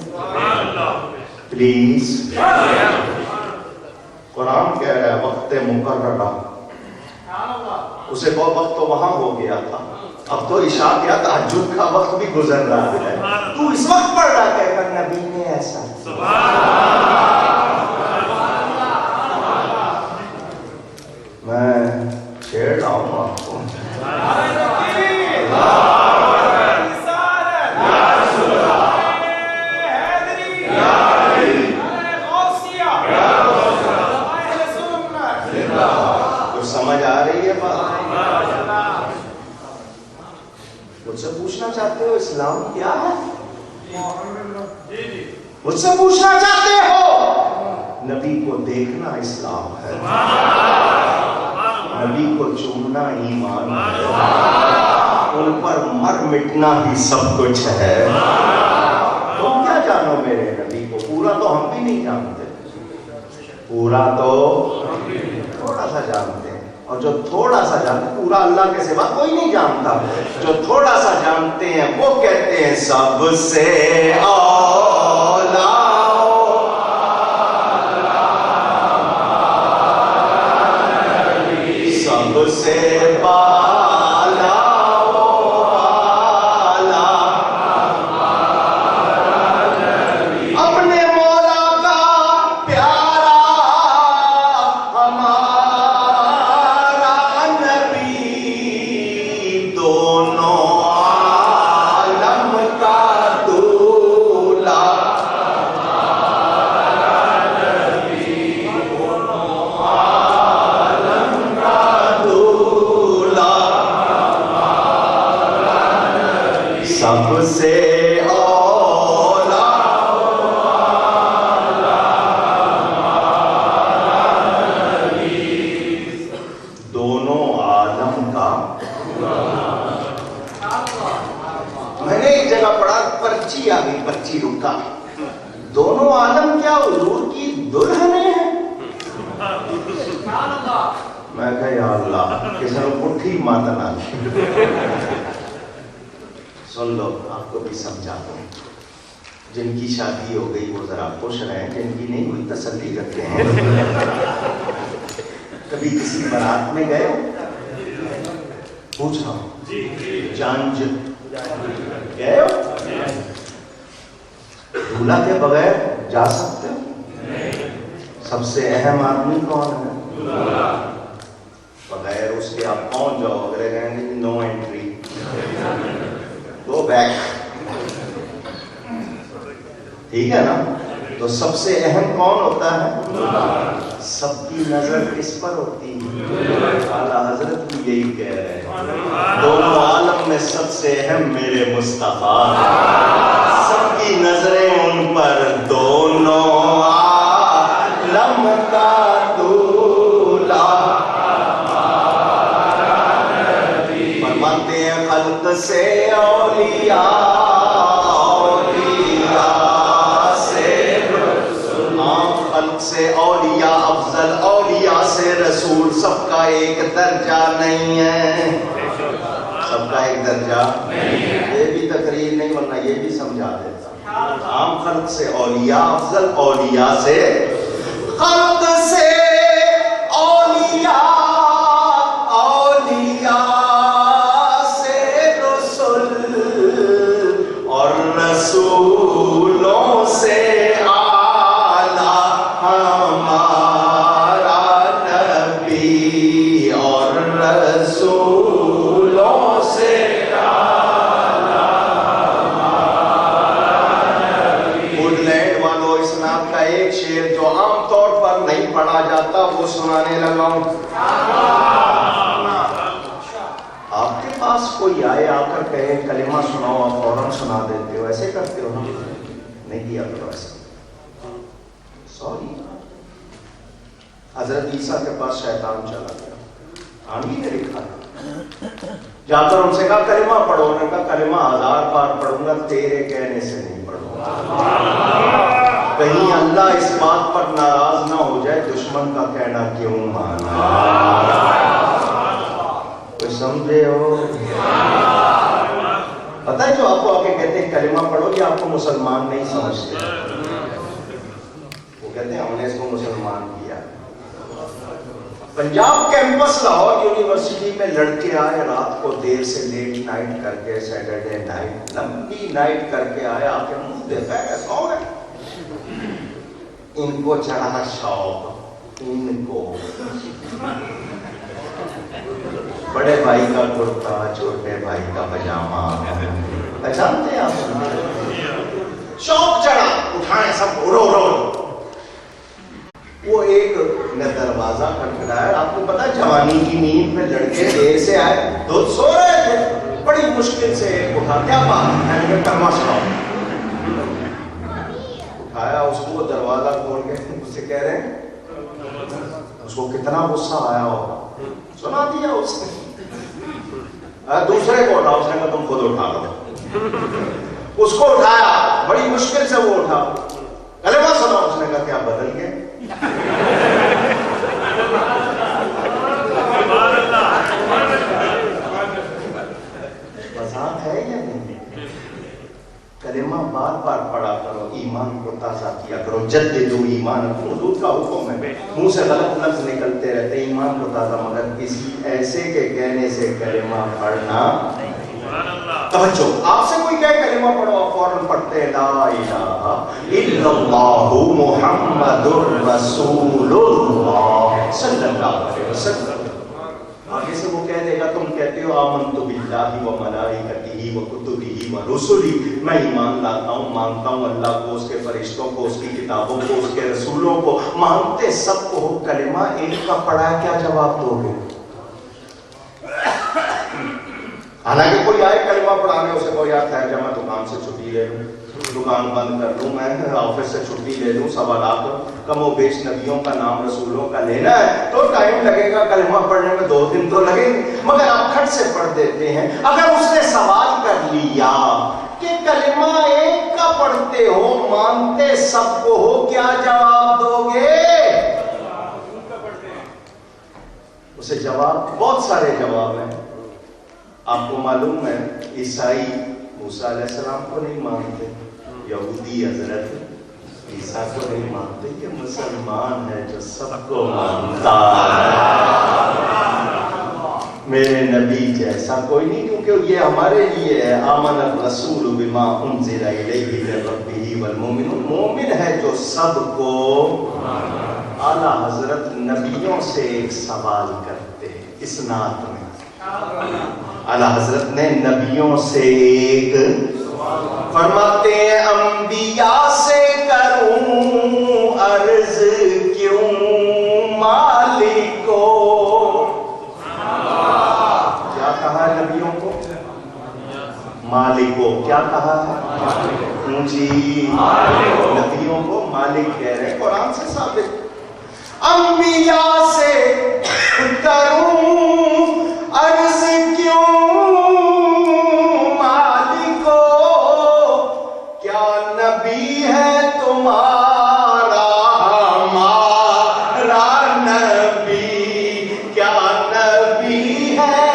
پلیز، قرآن کہہ رہا ہے وقت مقررہ، اسے بہت وقت تو وہاں ہو گیا تھا، اب تو عشاء کیا تہجد کا وقت بھی گزر رہا ہے، تو اس وقت پڑھ رہا کہہ کر نبی نے ایسا۔ میں چھیڑ رہا ہوں آپ کو۔ سمجھ آ رہی ہے بات؟ مجھ سے پوچھنا چاہتے ہو اسلام کیا ہے؟ مجھ سے پوچھنا چاہتے ہو؟ نبی کو دیکھنا اسلام ہے، نبی کو چومنا ایمان ہے، ان پر مر مٹنا ہی سب کچھ ہے۔ تم کیا جانو میرے نبی کو؟ پورا تو ہم بھی نہیں جانتے، پورا تو تھوڑا سا جانتے ہیں، اور جو تھوڑا سا جانتے، پورا اللہ کے سوا کوئی نہیں جانتا، جو تھوڑا سا جانتے ہیں وہ کہتے ہیں سب سے اولا، سب سے بالا اپنے مولا کا پیارا ہمارا نبی، دونوں آلہ سب سے اولا دونوں عالم کا. میں نے ایک جگہ پڑھا, پرچی آ گئی, پرچی رکا, دونوں عالم کیا حضور کی دلہنیں ہیں؟ میں کہا یا اللہ کسی نے پٹھی ماتنا. سن لو, آپ کو بھی سمجھا دوں, جن کی شادی ہو گئی وہ ذرا خوش رہیں, جن کی نہیں ہوئی تسلی کرتے ہیں. کبھی کسی بارات میں گئے ہو؟ پوچھا جانج گئے ہو؟ دولہا کے بغیر جا سکتے ہو؟ سب سے اہم آدمی کون ہے؟ بغیر اس کے آپ پہنچ جاؤ, اگر کہیں گے نو انٹری, گو بیک, ٹھیک ہے نا. تو سب سے اہم کون ہوتا ہے؟ سب کی نظر کس پر ہوتی ہے؟ اعلیٰ حضرت بھی یہی کہہ رہے ہیں, دونوں عالم میں سب سے اہم میرے مصطفیٰ, سب کی نظریں ان پر, دونوں عالم کا دولہا. فرماتے ہیں خلق سے اولیاء, خلق سے اولیاء افضل, اولیاء سے رسول, سب کا ایک درجہ نہیں ہے, سب کا ایک درجہ نہیں ہے. یہ بھی تقریر نہیں ورنہ یہ بھی سمجھا دیتا. عام خلق سے اولیاء افضل, اولیاء سے, خلق سے اولیاء, اولیاء سے رسول, اور رسولوں سے پڑھا جاتا وہ سنانے لگا ہوں. آپ کے پاس کوئی آئے آ کر کہے کلمہ سناؤ, آپ فوراً سنا دیتے ہو, ایسے کرتے ہو نا؟ نہیں کیا کرو ایسا. سوری, حضرت عیسیٰ کے پاس شیطان چلا گیا, آنگی نے لکھا جا کر ان سے کہا کلمہ پڑھو, نے کہا کلمہ 1000 بار پڑھوں گا, تیرے کہنے سے نہیں پڑھوں گا. کہیں اللہ اس بات پر ناراض نہ ہو جائے دشمن کا کہنا کیوں مانا. کوئی سمجھے ہو؟ پتہ ہے جو آپ کو آ کے کہتے ہیں کلمہ پڑھو, یہ آپ کو مسلمان نہیں سمجھتے, وہ کہتے ہیں ہم نے اس کو مسلمان کیا. پنجاب کیمپس لاہور یونیورسٹی میں لڑکے آئے رات کو دیر سے, لیٹ نائٹ کر کے, سیٹرڈے نائٹ, لمبی نائٹ کر کے آئے, آ کے منہ دیکھا ہے سو گئے. ان کو چڑھا شوق, ان کو بڑے بھائی کا کرتا, چھوٹے بھائی کا پجامہ, پہچانتے ہیں آپ؟ شوق چڑھا, اٹھائے سب, رو رو. وہ ایک نے دروازہ کھٹکھٹایا. آپ کو پتا جوانی کی نیند میں لڑکے دیر سے آئے, دودھ سو رہے تھے, بڑی مشکل سے ایک اٹھا, کیا بات, میں نے کہا کلمہ سناؤ. آیا اس کو دروازہ کھول کے اس سے کہہ رہے ہیں, اس کو کتنا غصہ آیا ہوگا, سنا دیا اس نے. دوسرے کو اٹھا, اس نے کہا تم خود اٹھا لو. اس کو اٹھایا, بڑی مشکل سے وہ اٹھا, کلمہ سنا. اس نے کہا کیا بدل گئے؟ مذاق ہے یا نہیں؟ کلمہ بار بار پڑھا کرو, ایمان کو تازہ کیا کرو. جددوا ایمانکم, حضور کا حکم ہے. منہ سے غلط لفظ نکلتے رہتے, ایمان کو تازہ, مگر کسی ایسے کے کہنے سے کلمہ پڑھنا. توجہ, آپ سے کوئی کہے کلمہ پڑھو, آپ فوراً پڑھتے لا الہ الا اللہ محمد رسول اللہ صلی اللہ علیہ وسلم. آگے سے وہ کہہ دے گا تم کہتے ہو آمنت باللہ و ملائکتہ و کتبہ و رسلہ, میں ایمان لاتا ہوں, مانتا ہوں اللہ کو, اس کے فرشتوں کو, اس کی کتابوں کو, اس کے رسولوں کو, مانتے سب کو ہو. کلمہ ایک کا پڑھا ہے, کیا جواب دو گے؟ حالانکہ کوئی آئے کلمہ پڑھانے, اسے کوئی آتا ہے دکان بند کر دوں، میں آفس سے چھٹی لے لوں، سوالات کم و بیش نبیوں کا نام رسولوں کا لینا ہے تو ٹائم لگے گا، کلمہ پڑھنے میں 2 دن تو لگیں گے، مگر آپ کھٹ سے پڑھ دیتے ہیں۔ اگر اس نے سوال کر لیا کہ کلمہ ایک کا پڑھتے ہو، مانتے سب کو ہو، کیا جواب دو گے؟ اسے جواب بہت سارے جواب ہیں۔ آپ کو معلوم ہے عیسائی موسیٰ علیہ السلام کو نہیں مانتے، یہودی حضرت عیسیٰ کو نہیں مانتے، یہ مسلمان ہے جو سب کو مانتا ہے۔ میرے نبی جیسا کوئی نہیں، کیونکہ یہ ہمارے لیے ہے، آمن الرسول بما انزل الیہ من ربہ والمؤمنون، مومن ہے جو سب کو۔ اعلیٰ حضرت نبیوں سے ایک سوال کرتے ہیں اس نعت میں، اعلیٰ حضرت نے نبیوں سے ایک فرماتے ہیں، انبیاء سے کروں عرض کیوں مالک کو۔ کیا کہا ہے نبیوں کو؟ مالک کو۔ کیا کہا ہے؟ جی نبیوں کو مالک کہہ رہے ہیں، قرآن سے ثابت۔ انبیاء سے کروں عرض کیوں مالک کو، کیا نبی ہے تمہارا ہمارا نبی، کیا نبی ہے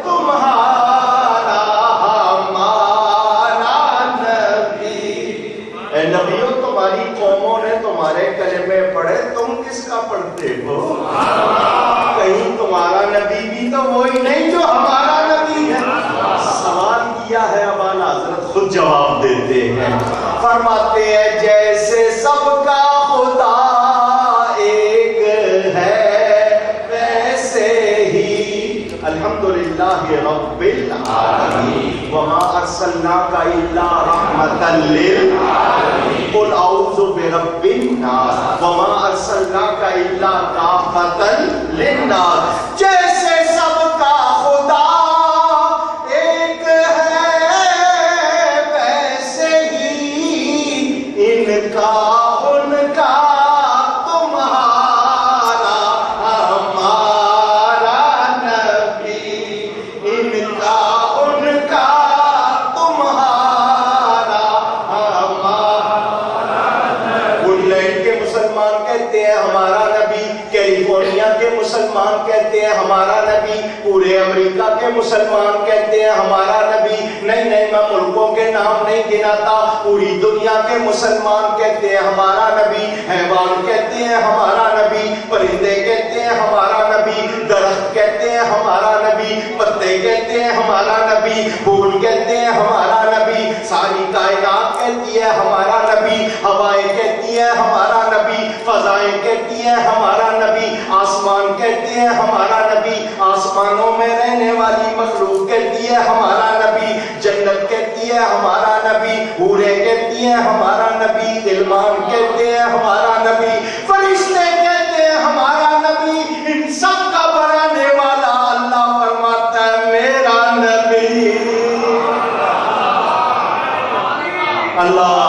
تمہارا ہمارا نبی۔ اے نبیوں، تمہاری قوموں نے تمہارے کلمے پڑھے، تم کس کا پڑھتے ہو؟ کہیں تمہارا نبی بھی تو وہی نہیں جو ہمارا نبی ہے؟ سوال کیا ہے، اب اعلیٰ حضرت خود جواب دیتے ہیں، فرماتے ہیں جیسے سب کا خدا ایک ہے ویسے ہی الحمدللہ رب العالمین وما ارسلناک الا رحمتا للعالمین قل اعوذ برب الناس وما ارسلناک الا کافتا للناس۔ جیسے سب کا خدا ایک ہے ویسے ہی ان کا ان کا تمہارا ہمارا نبی، ان کا ان کا تمہارا ہمارا نبی۔ انگلینڈ کے مسلمان کہتے ہیں ہمارا نبی، کیلیفورنیا کے مسلمان کہتے ہیں ہمارا نبی، پورے امریکہ کے مسلمان کہتے ہیں ہمارا نبی۔ نہیں میں ملکوں کے نام نہیں گناتا، پوری دنیا کے مسلمان کہتے ہیں ہمارا نبی، حیوان کہتے ہیں ہمارا نبی، پرندے کہتے ہیں ہمارا نبی، درخت کہتے ہیں ہمارا نبی، پتے کہتے ہیں ہمارا نبی، پھول کہتے ہیں ہمارا نبی، ساری کائنات کہتی ہے ہمارا نبی، ہوائیں کہتی ہیں ہمارا نبی، فضائیں کہتی ہیں ہمارا نبی، آسمان کہتے ہیں ہمارا نبی، آسمانوں میں رہنے والی مخلوق کہتی ہے ہمارا نبی، جنت کہتی ہے ہمارا نبی، حوریں کہتی ہیں ہمارا نبی، غلمان کہتے ہیں ہمارا نبی، فرشتے کہتے ہیں ہمارا نبی۔ ان سب کا بنانے والا اللہ فرماتا ہے میرا نبی اللہ۔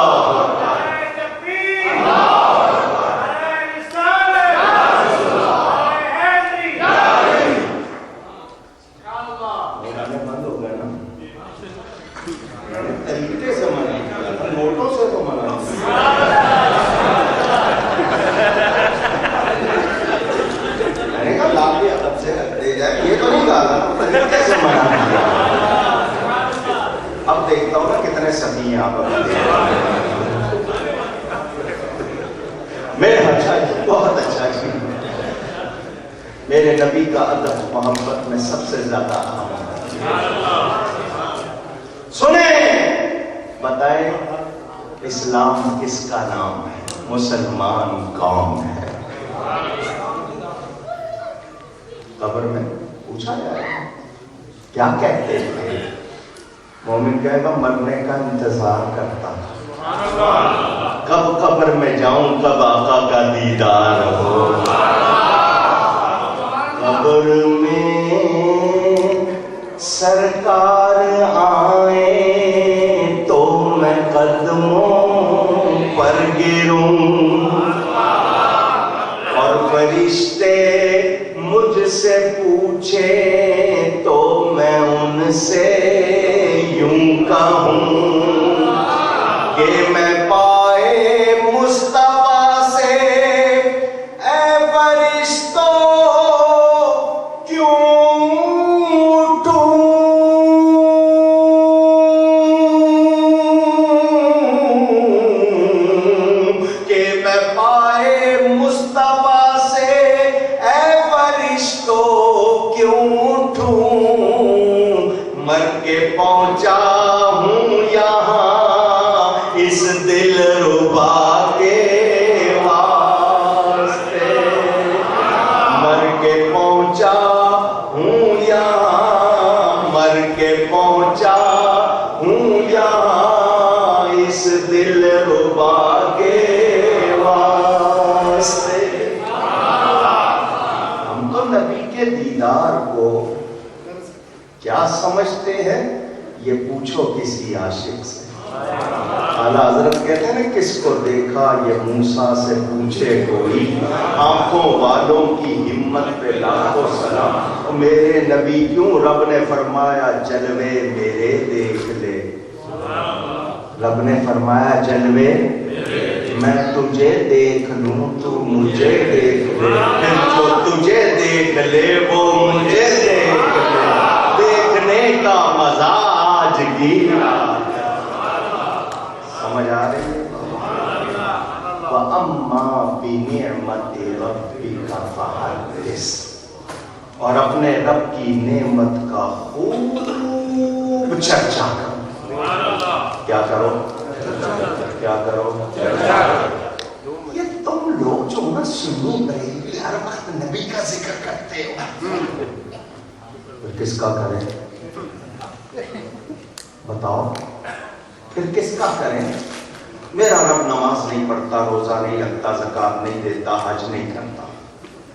اب دیکھتا ہوں نا کتنے سبھی ہیں آپ میرے اچھا جی، بہت اچھا جی۔ میرے نبی کا ادب محبت میں سب سے زیادہ اہم ہے۔ سنیں بتائیں اسلام کس کا نام ہے؟ مسلمان قوم ہے۔ قبر میں پوچھا جائے کیا کہتے ہیں؟ مومن کہے گا مرنے کا انتظار کرتا کب قبر میں جاؤں کب آقا کا دیدار ہو۔ قبر میں سرکار آئے تو میں قدموں سے پوچھیں تو میں ان سے یوں کہوں کہ میں پائے مصطفیٰ سے اے فرشتوں کیوں اٹھوں کہ میں پائے مصطفیٰ سے اے فرشتوں کیوں اٹھوں مر کے پہنچا ہوں یہاں اس دل ربا کے واسطے مر کے پہنچا ہوں یہاں مر کے پہنچا ہوں یہاں اس دل ربا کے واسطے ہم تو نبی کے دیدار کو کیا سمجھتے ہیں یہ پوچھو کسی عاشق سے اعلیٰ حضرت کہتے ہیں نا کس کو دیکھا یہ موسیٰ سے پوچھے کوئی آنکھوں والوں کی ہمت پہ لاکھوں سلام میرے نبی کیوں رب نے فرمایا جلوے میرے دیکھ لے رب نے فرمایا جلوے میں تجھے دیکھ لوں تو مجھے دیکھ لے پھر جو تجھے دیکھ لے وہ مجھے دیکھ لے دیکھنے کا مزہ آج گیا سمجھ آ رہی ہے وَأَمَّا بِنِعْمَةِ رَبِّكَ فَحَدِّثْ اور اپنے رب کی نعمت کا خوب چرچا کرو کیا کرو کیا کرو یہ تم لوگ جو نا سنو بریلی ہر وقت نبی کا ذکر کرتے ہو پھر کس کا کریں بتاؤ پھر کس کا کریں میرا رب نماز نہیں پڑھتا روزہ نہیں رکھتا زکات نہیں دیتا حج نہیں کرتا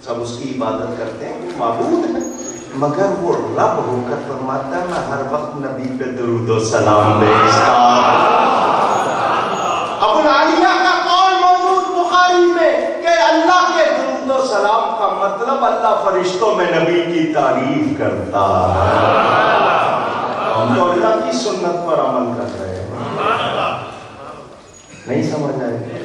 سب اس کی عبادت کرتے ہیں وہ معبود ہے مگر وہ رب ہو کر فرماتا ہے میں ہر وقت نبی پہ درود و سلام بھیجتا ابو العالیہ کا قول موجود بخاری میں کہ اللہ کے درود و سلام کا مطلب اللہ فرشتوں میں نبی کی تعریف کرتا ہم تو اللہ کی سنت پر عمل کر رہے ہیں نہیں سمجھ آئے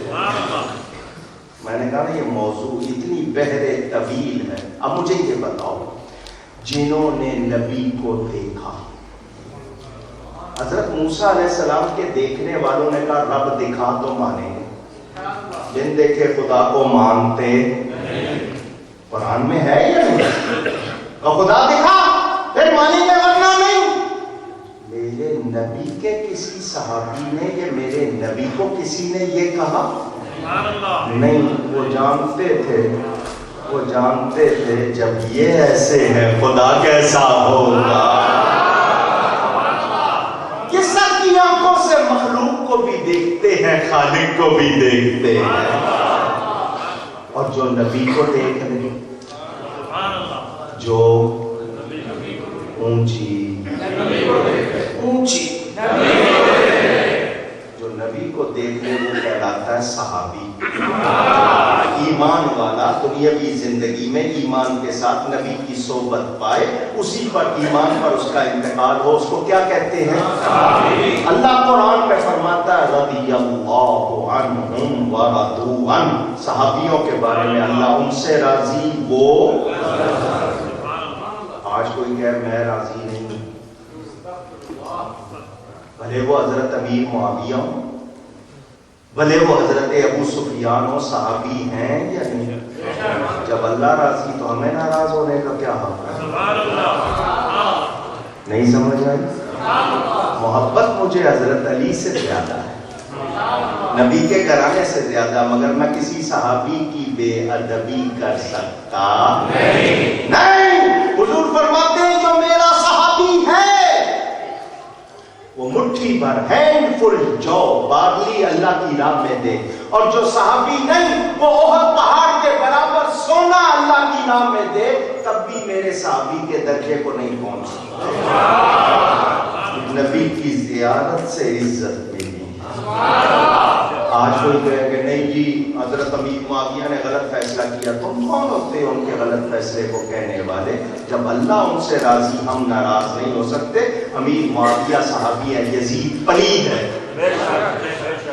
میں نے کہا نا یہ موضوع اتنی بحر طویل ہے اب مجھے یہ بتاؤ جنہوں نے نبی کو دیکھا حضرت موسیٰ علیہ السلام کے دیکھنے والوں نے کہا رب دکھا تو مانیں گے جن دیکھے خدا کو مانتے قرآن میں ہے یا نہیں خدا دکھا پھر مانیں گے ورنہ نہیں میرے نبی کے کسی صحابی نے یہ میرے نبی کو کسی نے یہ کہا نہیں وہ جانتے تھے جب یہ ایسے ہیں خدا کیسا ہوگا کس کی آنکھوں سے مخلوق کو بھی دیکھتے ہیں خالق کو بھی دیکھتے ہیں اور جو نبی کو دیکھ رہے جو اونچی جو نبی کو دیکھ لے وہ کہلاتا ہے صحابی ایمان والا دنیاوی زندگی میں ایمان کے ساتھ نبی کی صحبت پائے اسی پر ایمان پر اس کا انتقال ہو اس کو کیا کہتے ہیں اللہ قرآن میں فرماتا ہے رضی اللہ عنہم ورضوا عنہ صحابیوں کے بارے میں اللہ ان سے راضی وہ آج کوئی کہے میں راضی نہیں بھلے وہ حضرت امیر معاویہ ہوں بھلے وہ حضرت ابو سفیان ہو صحابی ہیں یا نہیں جب اللہ راضی تو ہمیں ناراض ہونے کا کیا حق ہے نہیں سمجھ آئی محبت مجھے حضرت علی سے زیادہ ہے نبی کے گھرانے سے زیادہ مگر میں کسی صحابی کی بے ادبی کر سکتا نہیں حضور فرماتے ہیں جو میرا صحابی ہے وہ مٹھی بھر ہینڈ فل جو بارلی اللہ کی راہ میں دے اور جو صحابی نہیں وہ احد پہاڑ کے برابر سونا اللہ کی راہ میں دے تب بھی میرے صحابی کے درجے کو نہیں پہنچ سکتا نبی کی زیارت سے عزت ملی آج کوئی کہے کہ نہیں جی حضرت امیر معاویہ نے غلط فیصلہ کیا، تم کون ہوتے ان کے غلط فیصلے کو کہنے والے؟ جب اللہ ان سے راضی ہم ناراض نہیں ہو سکتے۔ امیر معاویہ صحابی ہے، یزید پلید ہے،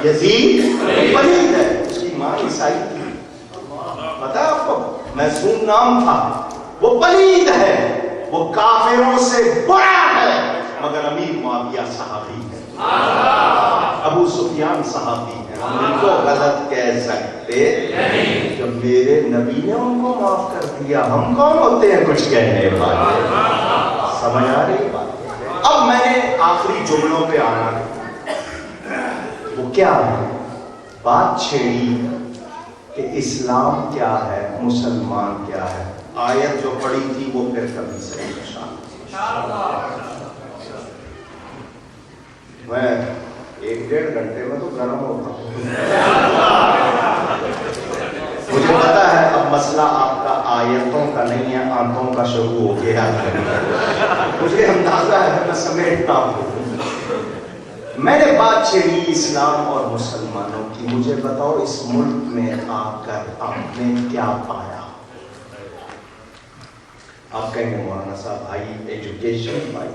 یزید پلید ہے، اس کی ماں عیسائی تھی، پتہ ہے آپ کو، محزون نام تھا، وہ پلید ہے، وہ کافروں سے برا ہے، مگر امیر معاویہ صحابی ہے، ابو سفیان صحابی ہے، ہم ان کو غلط کہہ سکتے نہیں۔ جب میرے نبی نے ان کو معاف کر دیا، ہم کون ہوتے ہیں کچھ کہنے والے؟ سمجھ آ رہی بات؟ اب میں نے آخری جملوں پہ آنا ہے، وہ کیا ہے؟ بات چھیڑی کہ اسلام کیا ہے، مسلمان کیا ہے۔ آیت جو پڑھی تھی وہ پھر کبھی سے انشاءاللہ میں 1-1.5 گھنٹے میں تو گرم ہوتا ہوں، مجھے پتا ہے اب مسئلہ آپ کا آیتوں کا نہیں ہے، آنتوں کا شروع ہو گیا ہے، مجھے اندازہ ہے، میں سمیٹتا ہوں۔ میں نے بات چھیڑی اسلام اور مسلمانوں کی، مجھے بتاؤ اس ملک میں آ کر آپ نے کیا پایا؟ آپ کہیں گے مولانا صاحب بھائی ایجوکیشن پائی،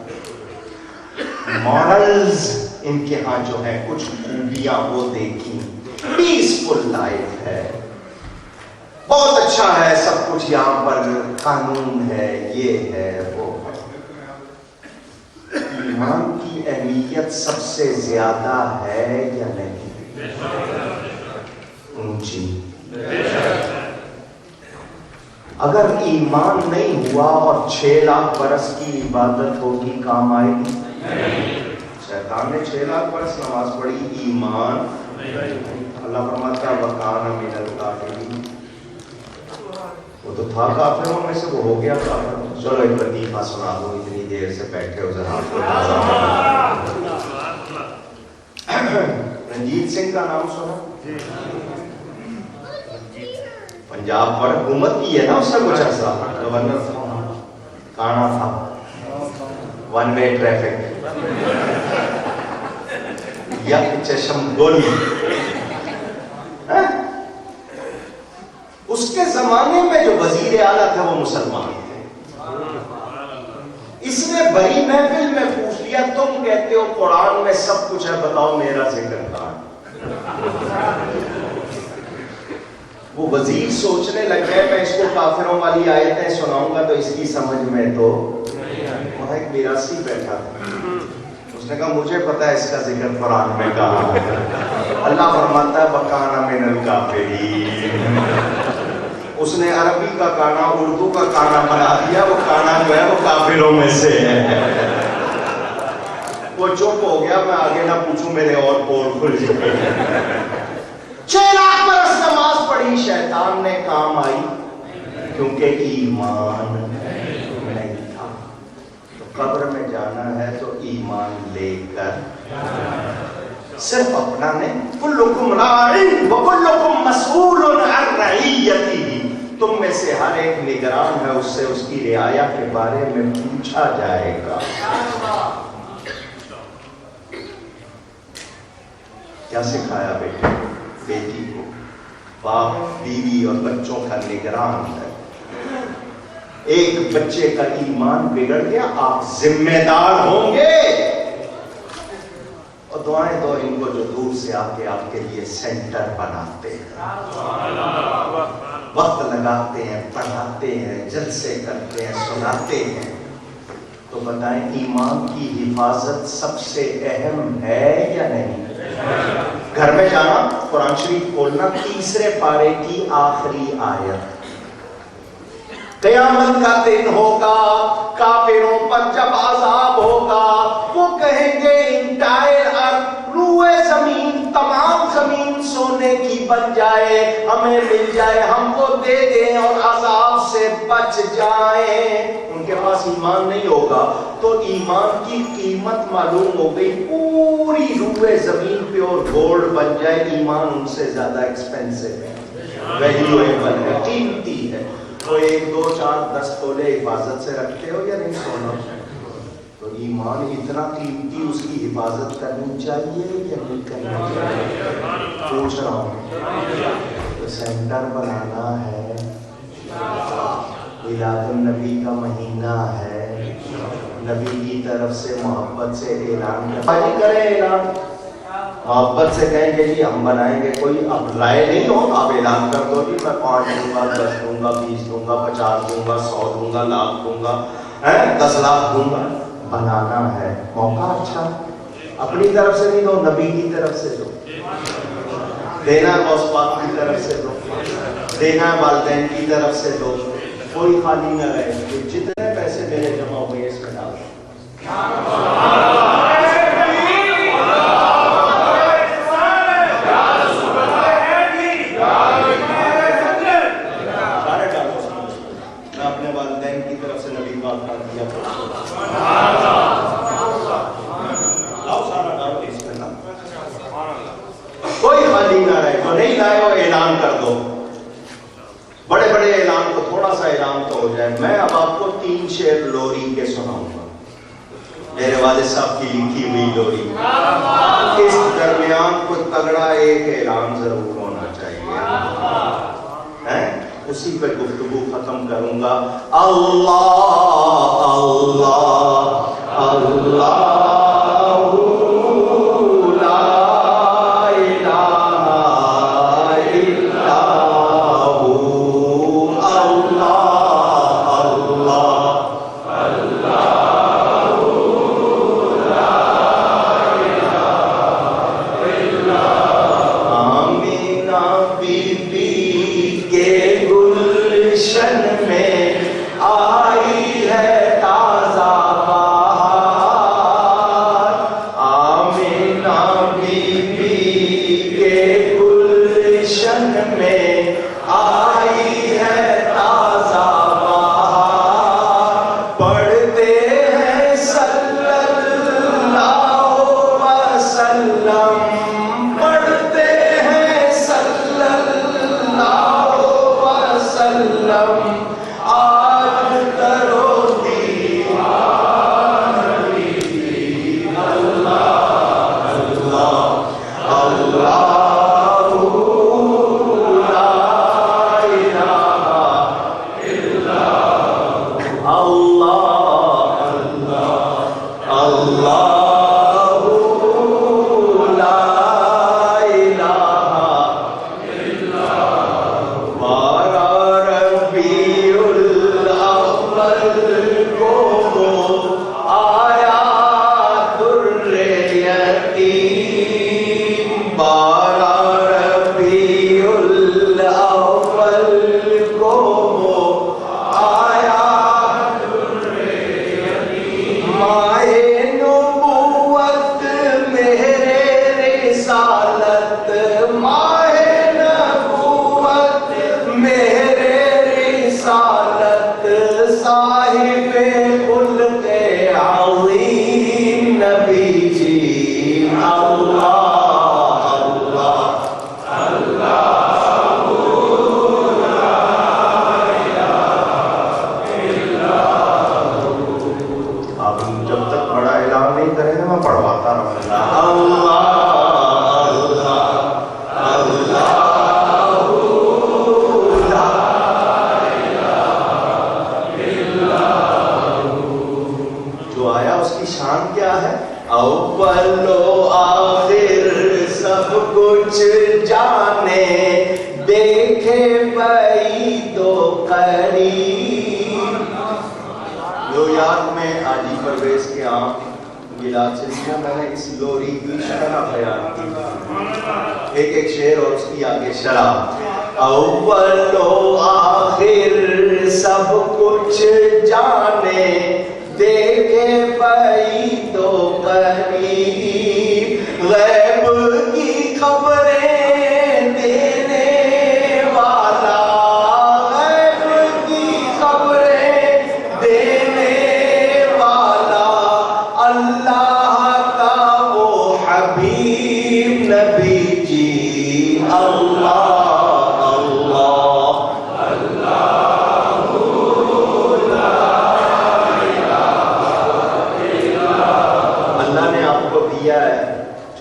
مورلز ان کے ہاں جو ہے کچھ خوبیاں وہ دیکھی، پیسفل لائف ہے، بہت اچھا ہے سب کچھ، یہاں پر قانون ہے، یہ ہے وہ ہے۔ ایمان کی اہمیت سب سے زیادہ ہے یا نہیں؟ اونچی۔ اگر ایمان نہیں ہوا اور 6 لاکھ برس کی عبادت ہوگی، کام آئے گی؟ شیطان نے 6 لاکھ برس نماز پڑھی، ایمان اللہ فرماتا ہے وَكَانَ مِنَ الْكَافِرِينَ، وہ تو تھا کافروں میں سے، وہ ہو گیا کافر۔ چلو ایک لطیفہ سنا دو، اتنی دیر سے بیٹھے ہو ذرا آپ کو۔ رنجیت سنگھ کا نام سنا؟ پنجاب پر حکومت کی ہے نا اس نے کچھ عرصہ، گورنر تھا، کانا تھا، 1 وے ٹریفک، یک چشم گل۔ اس کے زمانے میں جو وزیر اعلیٰ تھے وہ مسلمان تھے، اس نے بڑی محفل میں پوچھ لیا تم کہتے ہو قرآن میں سب کچھ ہے، بتاؤ میرا ذکر کہاں؟ وہ وزیر سوچنے لگے میں اس کو کافروں والی آیتیں سناؤں گا تو اس کی سمجھ میں تو، وہاں ایک میراثی بیٹھا تھا، اس نے کہا مجھے پتا ہے اس کا ذکر قرآن میں کہاں ہے، اللہ فرماتا ہے وَكَانَ مِنَ الْكَافِرِينَ۔ اس نے عربی کا کانا اردو کا کانا بنا دیا، وہ کانا جو ہے وہ کافروں میں سے ہے۔ وہ چپ ہو گیا، میں آگے نہ پوچھوں میرے اور پور کھل جائے۔ 6 لاکھ برس نماز پڑھی، شیطان نے کام آئی کیونکہ ایمان نہیں تھا۔ تو قبر میں جانا ہے تو ایمان لے کر، صرف اپنا نہیں۔ کلکم راع وکلکم مسئول عن رعیتہ، تم میں سے ہر ایک نگران ہے، اس سے اس کی رعایا کے بارے میں پوچھا جائے گا۔ کیا سکھایا بیٹے بیٹی کو؟ باپ بیوی اور بچوں کا نگران ہے۔ ایک بچے کا ایمان بگڑ گیا، آپ ذمہ دار ہوں گے۔ اور دعائیں دو ان کو جو دور سے آ کے آپ کے لیے سینٹر بناتے ہیں، وقت لگاتے ہیں، پڑھاتے ہیں، جلسے کرتے ہیں، سناتے ہیں۔ تو بتائیں ایمان کی حفاظت سب سے اہم ہے یا نہیں؟ گھر میں جانا، قرآن شریف کھولنا، 3 پارے کی آخری آیت، قیامت کا دن ہوگا، کافروں پر جب عذاب ہوگا، وہ کہیں گے انٹائر ارتھ، روئے زمین، تمام زمین سونے کی بن جائے، ہمیں مل جائے، ہم کو دے دیں اور عذاب سے بچ جائیں۔ ان کے پاس ایمان نہیں ہوگا تو ایمان کی قیمت معلوم ہو گئی، پوری روئے زمین پہ اور گولڈ بن جائے، ایمان ان سے زیادہ ایکسپینسو ہے، ویلیویبل ہے، قیمتی ہے۔ تو 1 2 4 10 تولے حفاظت سے رکھتے ہو یا نہیں سونا؟ تو ایمان اتنا قیمتی، اس کی حفاظت کرنی چاہیے یا نہیں کرنی چاہیے؟ پوچھ رہا ہوں۔ تو سینٹر بنانا ہے، میلاد النبی کا مہینہ ہے، نبی کی طرف سے محبت سے اعلان کریں، اعلان محبت سے کہیں گے جی ہم بنائیں گے، کوئی اب رائے نہیں ہو، آپ اعلان کر دو جی میں 5 دوں گا، 10 دوں گا، 20 دوں گا، 50 دوں گا، 100 دوں گا، لاکھ دوں گا، 10 لاکھ دوں گا۔ بنانا ہے، موقع اچھا، اپنی طرف سے نہیں دو، نبی کی طرف سے دو، دینا غوث پاک کی طرف سے دو، دینا والدین کی طرف سے دو، کوئی خالی نہ رہے، جتنے پیسے میرے جمع ہوئے اس میں ڈال دو۔ کوئی خالی نہ رہے، جو نہیں لائے وہ اعلان کر دو، بڑے بڑے اعلان کو تھوڑا سا اعلان تو ہو جائے۔ میں اب آپ کو 3 شعر لوری کے سناؤں گا، میرے والد صاحب کی لکھی ہوئی لوری۔ اس درمیان کو تگڑا ایک اعلان ضرور ہونا چاہیے، اسی پہ گفتگو ختم کروں گا۔ اللہ اللہ اللہ میں نے اس لوری کی شرح بیان کی، ایک ایک شعر اور اس کی آگے شرح۔ اول و آخر سب کچھ جانے، دیکھے بعید و قریب، غیب کی خبریں دینے والا، غیب کی خبریں دینے والا، اللہ کا وہ حبیب نبی جی، اللہ اللہ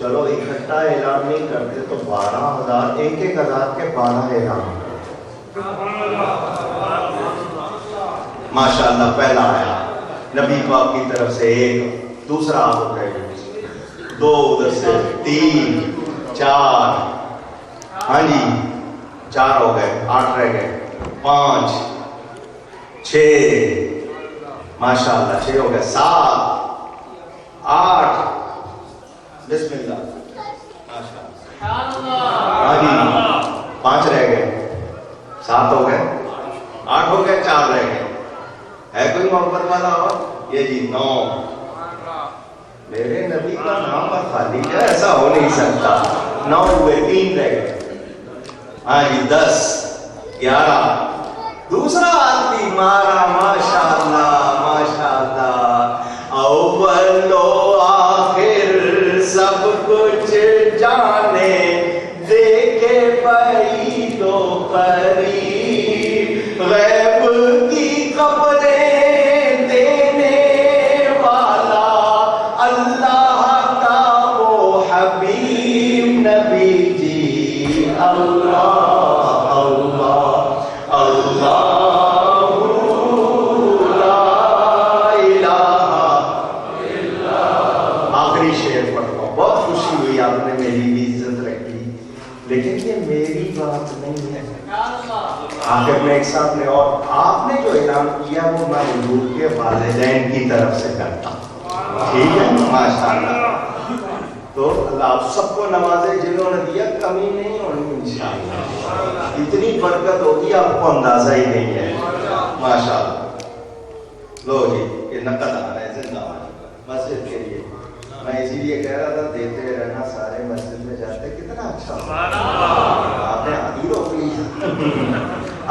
چلو اکٹھا اعلان نہیں کرتے تو 12,000 ایک ایک ہزار کے 12 اعلان کرتے. ماشاءاللہ پہلا آیا نبی پاک کی طرف سے 1, دوسرا آپ ہو گئے 2, ادھر سے 3, 4, ہاں جی 4 ہو گئے, 8 رہ گئے, 5, 6, ماشاءاللہ 6 ہو گئے, 7, 8, بسم اللہ ماشاءاللہ, ہاں جی 5 رہ گئے, 7 ہو گئے, 8 ہو گئے, 4 رہ گئے. ہے کوئی محبت والا اور یہ جی 9. میرے نبی کا نام پر خالی ہے, ایسا ہو نہیں سکتا. 9 ہوئے, 3 رہ گئے, ہاں جی 10, 11. دوسرا آدمی مارا ماشاءاللہ ماشاءاللہ. اول و آخر سب کچھ جانے, دیکھے بعید و قریب, غیب کی خبریں دینے والا اللہ کا وہ حبیب نبی جی. اللہ اللہ اللہ لا الہ الا. آخری شعر پڑھتا ہوں. بہت خوشی ہوئی آپ نے میری بھی عزت رکھی, لیکن یہ میری بات نہیں ہے. آخر میں ایک صاحب نے, اور آپ نے جو اعلان کیا وہ میں حضور کے والدین کی طرف سے کرتا ہوں, ٹھیک ہے ماشاءاللہ. تو اللہ آپ سب کو نوازے, جنہوں نے دیا کمی نہیں ہونی انشاءاللہ. اتنی برکت ہوگی آپ کو اندازہ ہی نہیں ہے ماشاءاللہ. لو جی یہ نقد آ رہا ہے زندہ مسجد کے لیے. میں اسی لیے کہہ رہا تھا دیتے رہنا, سارے مسجد میں جاتے کتنا اچھا ہوگا. آپ نے آدھی روک لی.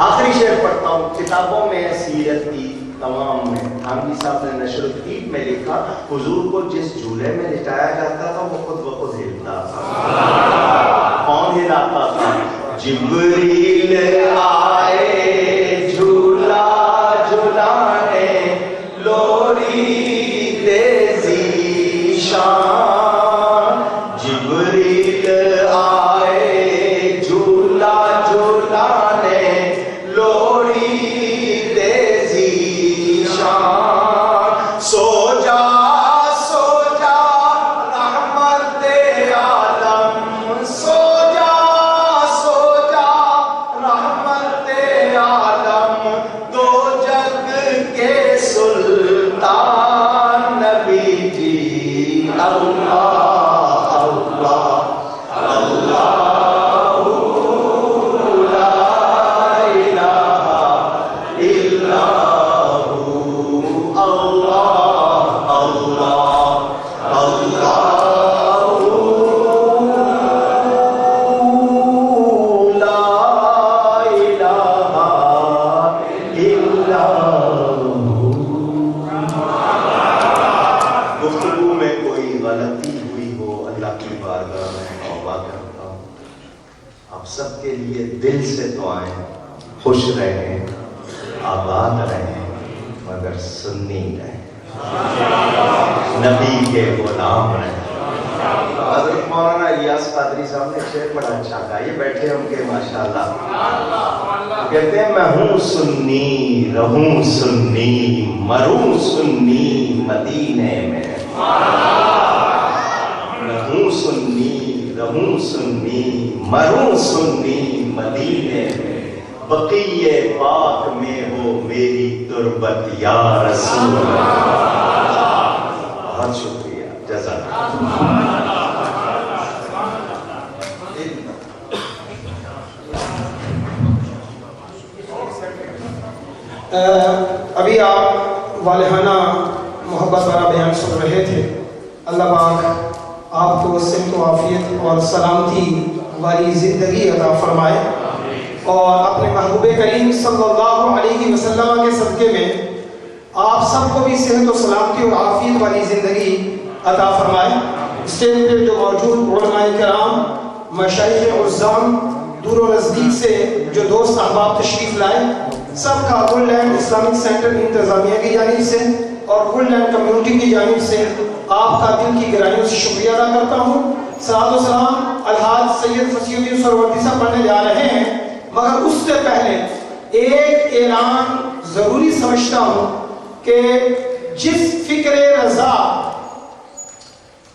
آخری شعر پڑھتا ہوں. کتابوں میں سیرت کی تمام میں حامدی صاحب نے نشر الدین میں لکھا, حضور کو جس جھولے میں لٹایا جاتا تھا وہ خود بخود ہلتا تھا. کون ہلاتا تھا؟ جبریل آئے جھولا جھلانے, لوری تیزی شان. جبریل آئے جھولا جھلانے, لوری تیزی شان. سو جا سو جا رحمت عالم, سو جا سو جا رحمت عالم. دو جگ کے سلطان نبی جی. اللہ اللہ اللہ لا الہ الا ہو. اللہ اللہ اللہ لا الہ الا ہو. گفتگو میں کوئی غلطی ہوئی ہو اللہ کی بارگاہ میں توبہ کرتا ہوں. آپ سب کے لیے دل سے دعائیں. خوش رہیں, آباد رہیں, مگر سنی رہیں, نبی کے غلام رہیں. حضرت مولانا الیاس قادری صاحب نے شعر بڑا اچھا کہا, یہ بیٹھے ہم کے ماشاءاللہ. کہتے ہیں میں ہوں سنی, رہوں سنی, مروں سنی مدینے میں. رہوں سنی, رہوں سنی, مروں سنی مدینے میں. بقیہ پاک میں ہو میری تربت یا رسول اللہ. بہت شکریہ, جزاک اللہ. ابھی آپ والہانہ محبت والا بیان سن رہے تھے. اللہ پاک آپ کو صحت و عافیت اور سلامتی والی زندگی عطا فرمائے, اور اپنے محبوب کریم صلی اللہ علیہ وسلم کے صدقے میں آپ سب کو بھی صحت و سلامتی اور عافیت والی زندگی عطا فرمائے. اسٹیج پہ جو موجود علماء کرام, مشائخ عظام, دور و نزدیک سے جو دوست احباب تشریف لائے, سب کا گل لینڈ اسلامک سینٹر انتظامیہ کی جانب سے اور گل لینڈ کمیونٹی کی جانب سے آپ کا دل کی گہرائیوں سے شکریہ ادا کرتا ہوں. صلاۃ و سلام الحاج سید فصیح الدین سہروردی صاحب پڑھنے جا رہے ہیں، مگر اس سے پہلے ایک اعلان ضروری سمجھتا ہوں کہ جس فکر رضا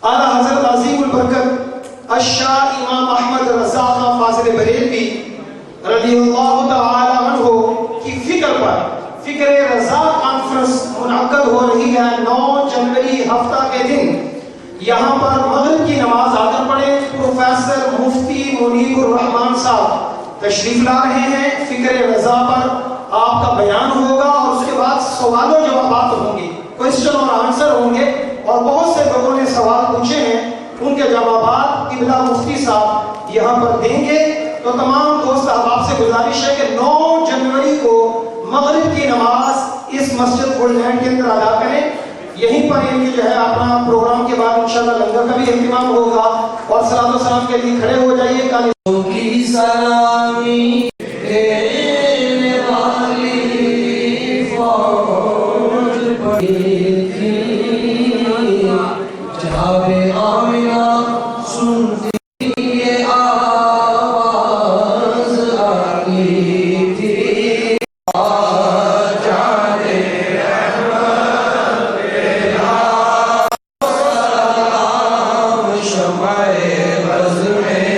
اعلیٰ حضرت عظیم البرکت الشاہ امام احمد رضا خان فاضل بریلوی رضی اللہ تعالی عنہ کی فکر پر فکر رضا کانفرنس منعقد ہو رہی ہے 9 جنوری ہفتہ کے دن۔ یہاں پر مغرب کی نماز آ کر پڑھیں۔ پروفیسر مفتی منیب الرحمان صاحب تشریف لا رہے ہیں، فکر رضا پر آپ کا بیان ہوگا اور اس کے بعد سوال و جوابات ہوں گے، کوئسچن اور آنسر ہوں گے، اور بہت سے لوگوں نے سوال پوچھے ہیں، ان کے جوابات قبلہ مفتی صاحب یہاں پر دیں گے۔ تو تمام دوست احباب سے گزارش ہے کہ 9 جنوری کو مغرب کی نماز اس مسجد گولڈ لینڈ کے اندر ادا کریں۔ یہیں پر ان کی جو ہے اپنا پروگرام کے بعد انشاءاللہ لنگر کا بھی اہتمام ہوگا، اور صلاۃ و سلام کے لیے کھڑے ہو جائیے۔ کی سلامی دینے والی فوج پڑی تھی، جناب آمنہ سنتی یہ آواز آئی تھی، جانے رحمت سلام شمع بز میں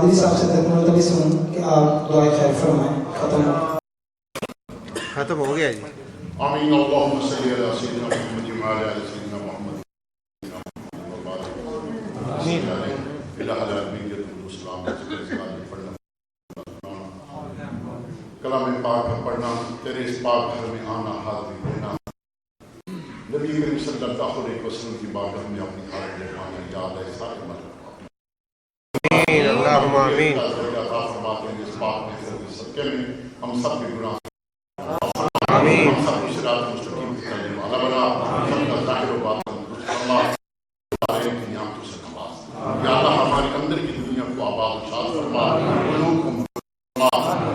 قادری صاحب سے ملتمس ہوں کہ آپ دعائے خیر فرمائیں. ختم ہو گیا جی. آمین. اللہم صلی علی سیدنا محمد وعلی آل سیدنا محمد. آمین. الہ العالمین السلام کلام پاک پڑھنا، تیرے اس پاک گھر میں آنا، حاضری دینا، نبی کریم صلی اللہ علیہ وسلم کی بارگاہ میں اپنی حالت لکھانا، یاد ہے سارے مطلب. آمین. اللہم آمین. فرماتے ہیں اس پاک میں صدقے میں ہم سب کے گناہ آمین. ہم سب کو صراط مستقیم کی کرنے والا بنا، سب کا ظاہر و باطن اللہ ہمارے نعمتوں سے نواز. یا اللہ ہمارے اندر کی دنیا کو آباد و شاد فرما، قلوب کو فرما،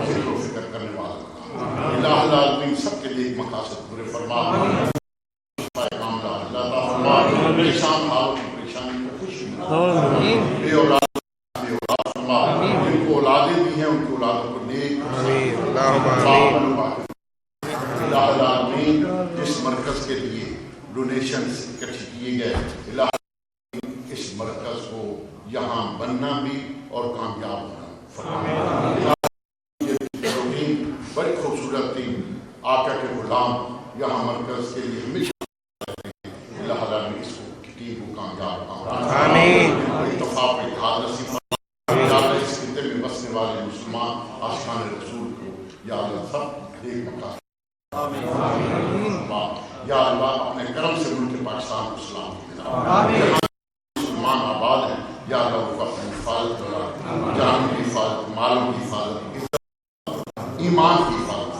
ذکر و فکر کرنے والا بنا. الہ العالمین سب کے لیے ایک مقاصد پورے فرما، معاملہ اللہ تعالیٰ فرما، پریشان حالوں کی پریشانی کو خوشی بے اولاد فرما، جن کو اولادیں بھی ہیں ان کی اولادوں کو نیک الہ العالمین. اس مرکز کے لیے ڈونیشنز اکٹھے کیے گئے، الہ العالمین اس مرکز کو یہاں بننا بھی اور کامیاب ہونا فرما. بڑی خوبصورت تھی، آقا کے غلام یہاں مرکز کے لیے ہمیشہ الہ العالمین اس کو ٹیم کو کامیاب آمین. اتفاق اتحاد نصیب فرما. اس خطے میں بسنے والے مسلمان عاشقان رسول کو یا اللہ سب ایک مقام. یا اللہ اپنے کرم سے ملک پاکستان کو سلام دینا. مسلمان آباد ہیں یا اللہ ان کو اپنی حفاظت کرا، جان کی حفاظت، مالوں کی حفاظت، ایمان کی حفاظت.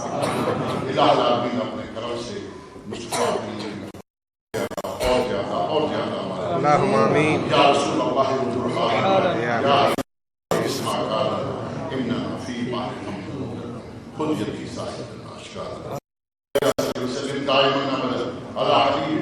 الہ العالمین اپنے کرم سے مصطفیٰ اور زیادہ اللہم آمین. یا رسول اللہ حضور یا اسمع قال اننا فی بحر خود یتی صاحب الاشکار وسلم دائما ابدا علی حبیب